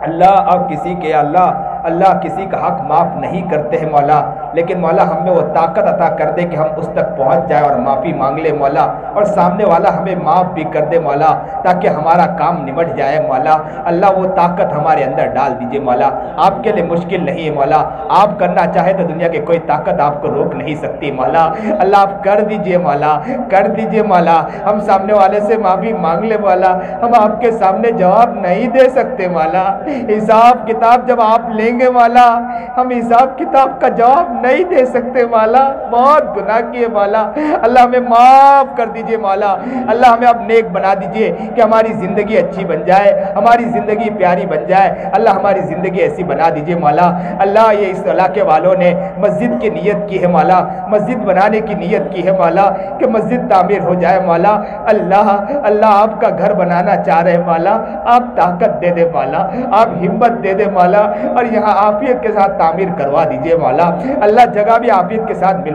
اللہ آپ کسی کے اللہ کسی کا حق معاف نہیں کرتے ہیں مولا، لیکن مولا ہمیں وہ طاقت عطا کر دے کہ ہم اس تک پہنچ جائیں اور معافی مانگ لے مولا، اور سامنے والا ہمیں معاف بھی کر دے مولا، تاکہ ہمارا کام نمٹ جائے مولا۔ اللہ وہ طاقت ہمارے اندر ڈال دیجئے مولا، آپ کے لیے مشکل نہیں ہے مولا، آپ کرنا چاہے تو دنیا کی کوئی طاقت آپ کو روک نہیں سکتی مولا، اللہ آپ کر دیجئے مولا، کر دیجئے مولا، ہم سامنے والے سے معافی مانگ لے مولا، ہم آپ کے سامنے جواب نہیں دے سکتے مولا، حساب کتاب جب آپ لیں گے مولا، ہم حساب کتاب کا جواب نہیں دے سکتے مولا، بہت گناہ کیے مولا، اللہ ہمیں معاف کر دیجئے مولا، اللہ ہمیں اب نیک بنا دیجئے کہ ہماری زندگی اچھی بن جائے، ہماری زندگی پیاری بن جائے، اللہ ہماری زندگی ایسی بنا دیجئے مولا۔ اللہ یہ اس علاقے والوں نے مسجد کی نیت کی ہے مولا، مسجد بنانے کی نیت کی ہے مولا کہ مسجد تعمیر ہو جائے مولا، اللہ آپ کا گھر بنانا چاہ رہے مولا، آپ طاقت دے دے مولا، آپ ہمت دے دے مولا، اور یہاں عافیت کے ساتھ تعمیر کروا دیجئے مولا، اللہ جگہ بھی عافیت کے ساتھ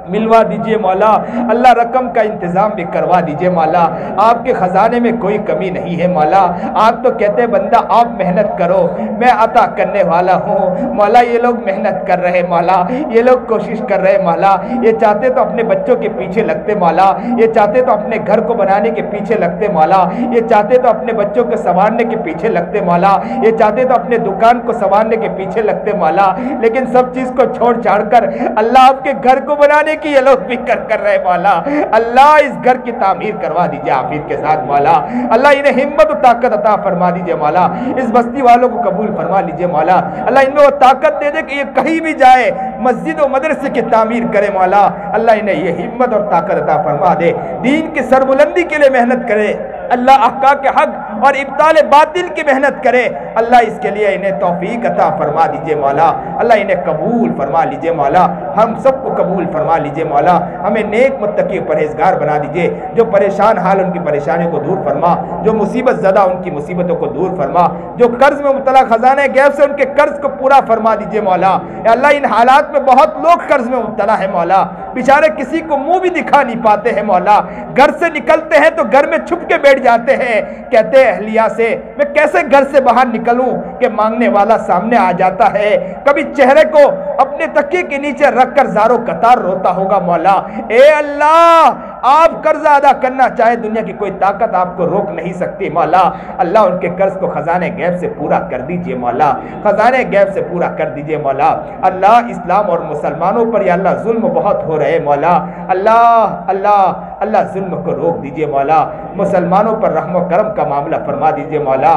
ملوا دیجئے مولا، اللہ رقم کا انتظام بھی کروا دیجئے مولا، آپ کے خزانے میں کوئی کمی نہیں ہے مولا، آپ تو کہتے بندہ آپ محنت کرو میں عطا کرنے والا ہوں، مولا یہ لوگ محنت کر رہے مولا، یہ لوگ کوشش کر رہے مولا، یہ چاہتے تو اپنے بچوں کے پیچھے لگتے مولا، یہ چاہتے تو اپنے گھر کو بنانے کے پیچھے لگتے مولا، یہ چاہتے تو اپنے بچوں کو سنوارنے کے پیچھے لگتے مولا، یہ چاہتے تو اپنے دکان کو سنوارنے کے پیچھے لگتے مولا، لیکن سب چیز کو چھوڑ چھاڑ کر اللہ آپ کے گھر کو بنانے کی یہ لوگ فکر کر رہے مولا، اللہ اس گھر کی تعمیر کروا دیجئے عافیت کے ساتھ مولا، اللہ انہیں ہمت و طاقت عطا فرما دیجئے مولا، اس بستی والوں کو قبول فرما لیجئے مولا، اللہ ان میں وہ طاقت دے دے کہ یہ کہیں بھی جائے مسجد و مدرسے کی تعمیر کرے مولا، اللہ انہیں یہ ہمت اور طاقت عطا فرما دے، دین کی سربلندی کے لیے محنت کرے، اللہ احقاق حق اور ابطال باطل کی محنت کرے، اللہ اس کے لیے انہیں توفیق عطا فرما دیجئے مولا، اللہ انہیں قبول فرما لیجئے مولا، ہم سب کو قبول فرما لیجئے مولا، ہمیں نیک متقی پرہیزگار بنا دیجئے، جو پریشان حال ان کی پریشانیوں کو دور فرما، جو مصیبت زدہ ان کی مصیبتوں کو دور فرما، جو قرض میں مبتلا خزانہ غیب سے ان کے قرض کو پورا فرما دیجئے مولا، یا اللہ ان حالات میں بہت لوگ قرض میں مبتلا ہے مولا، بیچارے کسی کو منہ بھی دکھا نہیں پاتے ہیں مولا، گھر سے نکلتے ہیں تو گھر میں چھپ کے بیٹھ جاتے ہیں، کہتے ہیں اہلیہ سے میں کیسے گھر سے باہر نکلوں کہ مانگنے والا سامنے آ جاتا ہے، کبھی چہرے کو اپنے تکیے کے نیچے رکھ کر زاروں قطار روتا ہوگا مولا، اے اللہ آپ قرض ادا کرنا چاہے دنیا کی کوئی طاقت آپ کو روک نہیں سکتی مولا، اللہ ان کے قرض کو خزانے غیب سے پورا کر دیجئے مولا، خزانے غیب سے پورا کر دیجئے مولا، اللہ اسلام اور مسلمانوں پر یا اللہ ظلم بہت ہو رہے مولا، اللہ ظلم کو روک دیجئے مولا، مسلمانوں پر رحم و کرم کا معاملہ فرما دیجئے مولا،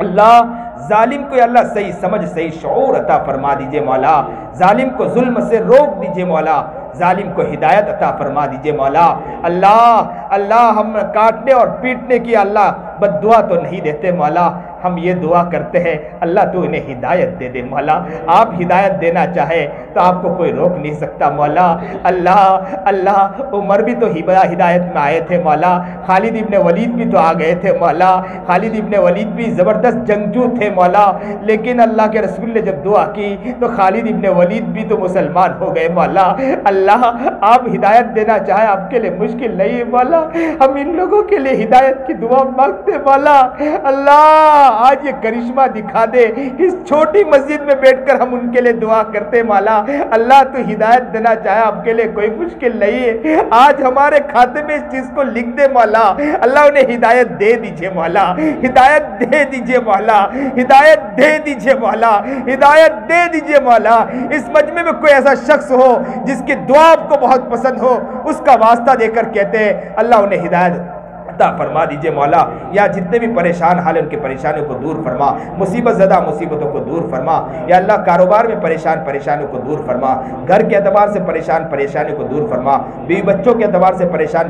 اللہ ظالم کو یا اللہ صحیح سمجھ صحیح شعور عطا فرما دیجئے مولا، ظالم کو ظلم سے روک دیجئے مولا، ظالم کو ہدایت عطا فرما دیجئے مولا، اللہ ہم کاٹنے اور پیٹنے کی اللہ بد دعا تو نہیں دیتے مولا، ہم یہ دعا کرتے ہیں اللہ تو انہیں ہدایت دے دے مولا، آپ ہدایت دینا چاہے تو آپ کو کوئی روک نہیں سکتا مولا، اللہ عمر بھی تو ہدایت میں آئے تھے مولا، خالد ابن ولید بھی تو آ گئے تھے مولا، خالد ابن ولید بھی زبردست جنگجو تھے مولا، لیکن اللہ کے رسول نے جب دعا کی تو خالد ابن ولید بھی تو مسلمان ہو گئے مولا، اللہ آپ ہدایت دینا چاہے آپ کے لیے مشکل نہیں ہے مولا، ہم ان لوگوں کے لیے ہدایت کی دعا مانگتے مولا، اللہ آج یہ کرشمہ دکھا دے، اس چھوٹی مسجد میں بیٹھ کر ہم ان کے لیے دعا کرتے مولا، اللہ تو ہدایت دینا چاہے آپ کے لیے کوئی مشکل نہیں ہے، آج ہمارے کھاتے میں اس چیز کو لکھ دے مولا، اللہ انہیں ہدایت دے دیجئے مولا، ہدایت دے دیجئے مولا، ہدایت دے دیجئے مولا، ہدایت دے دیجئے مولا، اس مجمع میں کوئی ایسا شخص ہو جس کی دعا آپ کو بہت پسند ہو، اس کا واسطہ دے کر کہتے ہیں اللہ انہیں ہدایت عطا فرما دیجئے مولا. یا جتنے بھی پریشان حال ان کی پریشانیوں کو دور فرما, مصیبت زدہ مصیبتوں کو دور فرما. یا اللہ کاروبار میں پریشانیوں کو دور فرما, گھر کے اعتبار سے پریشانیوں کو دور فرما, بیوی بچوں کے اعتبار سے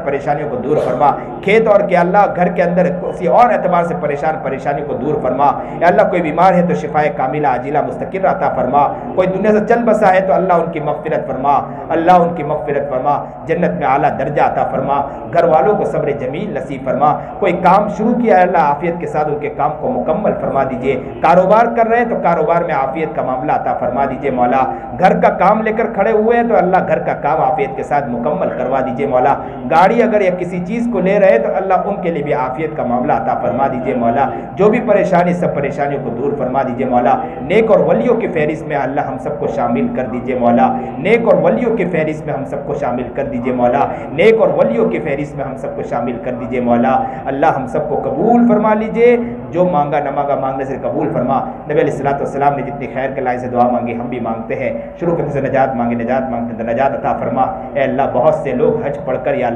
پریشانیوں کو دور فرما, کھیت اور کہ اللہ گھر کے اندر کسی اور اعتبار سے پریشانیوں کو دور فرما. یا اللہ کوئی بیمار ہے تو شفائے کاملہ عاجلہ مستقر عطا فرما, کوئی دنیا سے چل بسا ہے تو اللہ ان کی مغفرت فرما, اللہ ان کی مغفرت فرما, جنت میں اعلیٰ درجہ عطا فرما, گھر والوں کو صبر جمیل نصیب فرما. کوئی کام شروع کیا ہے اللہ عافیت کے ساتھ ان کے کام کو مکمل فرما دیجئے. کاروبار کر رہے ہیں تو کاروبار میں عافیت کا معاملہ عطا فرما دیجئے مولا. گھر کا کام لے کر کھڑے ہوئے ہیں تو اللہ گھر کا کام عافیت کے ساتھ مکمل کروا دیجئے مولا. گاڑی اگر یا کسی چیز کو لے رہے ہیں تو اللہ ان کے لیے بھی عافیت کا معاملہ عطا فرما دیجئے مولا. جو بھی پریشانی سب پریشانیوں کو دور فرما دیجئے مولا. نیک اور ولیوں کی فہرست میں اللہ ہم سب کو شامل کر دیجئے مولا. نیک اور ولیوں کی فہرست میں ہم سب کو شامل کر دیجئے مولا. نیک اور ولیوں کی فہرست میں ہم سب کو شامل کر دیجئے مولا. اللہ ہم سب کو قبول فرما لیجئے. جو مانگا نہ مانگا مانگنے سے قبول فرما. نبی علیہ الصلوۃ والسلام نے جتنی خیر کے لائن سے دعا مانگی ہم بھی مانگتے ہیں. شروع کرنے سے نجات مانگے, نجات مانگتے ہیں نجات عطا فرما. اے اللہ بہت سے لوگ حج پڑھ کر یا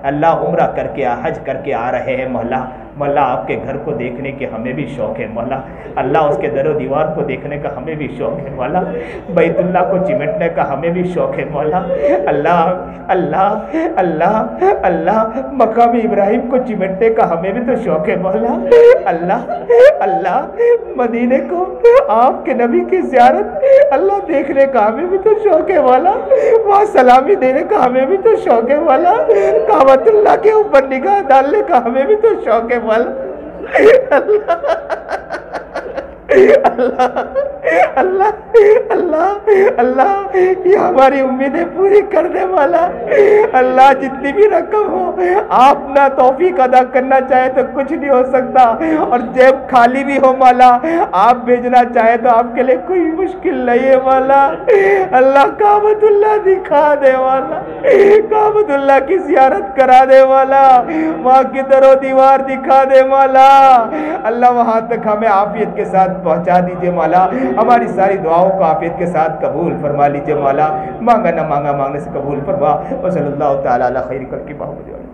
اللہ عمرہ کر کے حج کر کے آ رہے ہیں مولا. مولا آپ کے گھر کو دیکھنے کے ہمیں بھی شوق ہے مولا. اللہ اس کے در و دیوار کو دیکھنے کا ہمیں بھی شوق ہے مولا. بیت اللہ کو چمٹنے کا ہمیں بھی شوق ہے مولا. اللہ مقام ابراہیم کو چمٹنے کا ہمیں بھی تو شوق ہے مولا. اللہ مدینے کو آپ کے نبی کی زیارت اللہ دیکھنے کا ہمیں بھی تو شوق ہے مولا. وہاں سلامی دینے کا ہمیں بھی تو شوق ہے مولا. کعبۃ اللہ کے اوپر نگاہ ڈالنے کا ہمیں بھی تو شوق ہے مولا. اللہ یہ ہماری امیدیں پوری کر دے والا. اللہ جتنی بھی رقم ہو آپ نہ توفیق ادا کرنا چاہے تو کچھ نہیں ہو سکتا, اور جیب خالی بھی ہو مولا آپ بھیجنا چاہے تو آپ کے لیے کوئی مشکل نہیں ہے مولا. اللہ کعبۃ اللہ دکھا دے والا, کعبۃ اللہ کی زیارت کرا دے والا, وہاں کی در و دیوار دکھا دے مولا. اللہ وہاں تک ہمیں عافیت کے ساتھ پہنچا دیجئے مولا. ہماری ساری دعاؤں کو عافیت کے ساتھ قبول فرما لیجئے مولا. مانگا نہ مانگا مانگنے سے قبول فرما. وصلی اللہ تعالی علی خیر خلق محمد.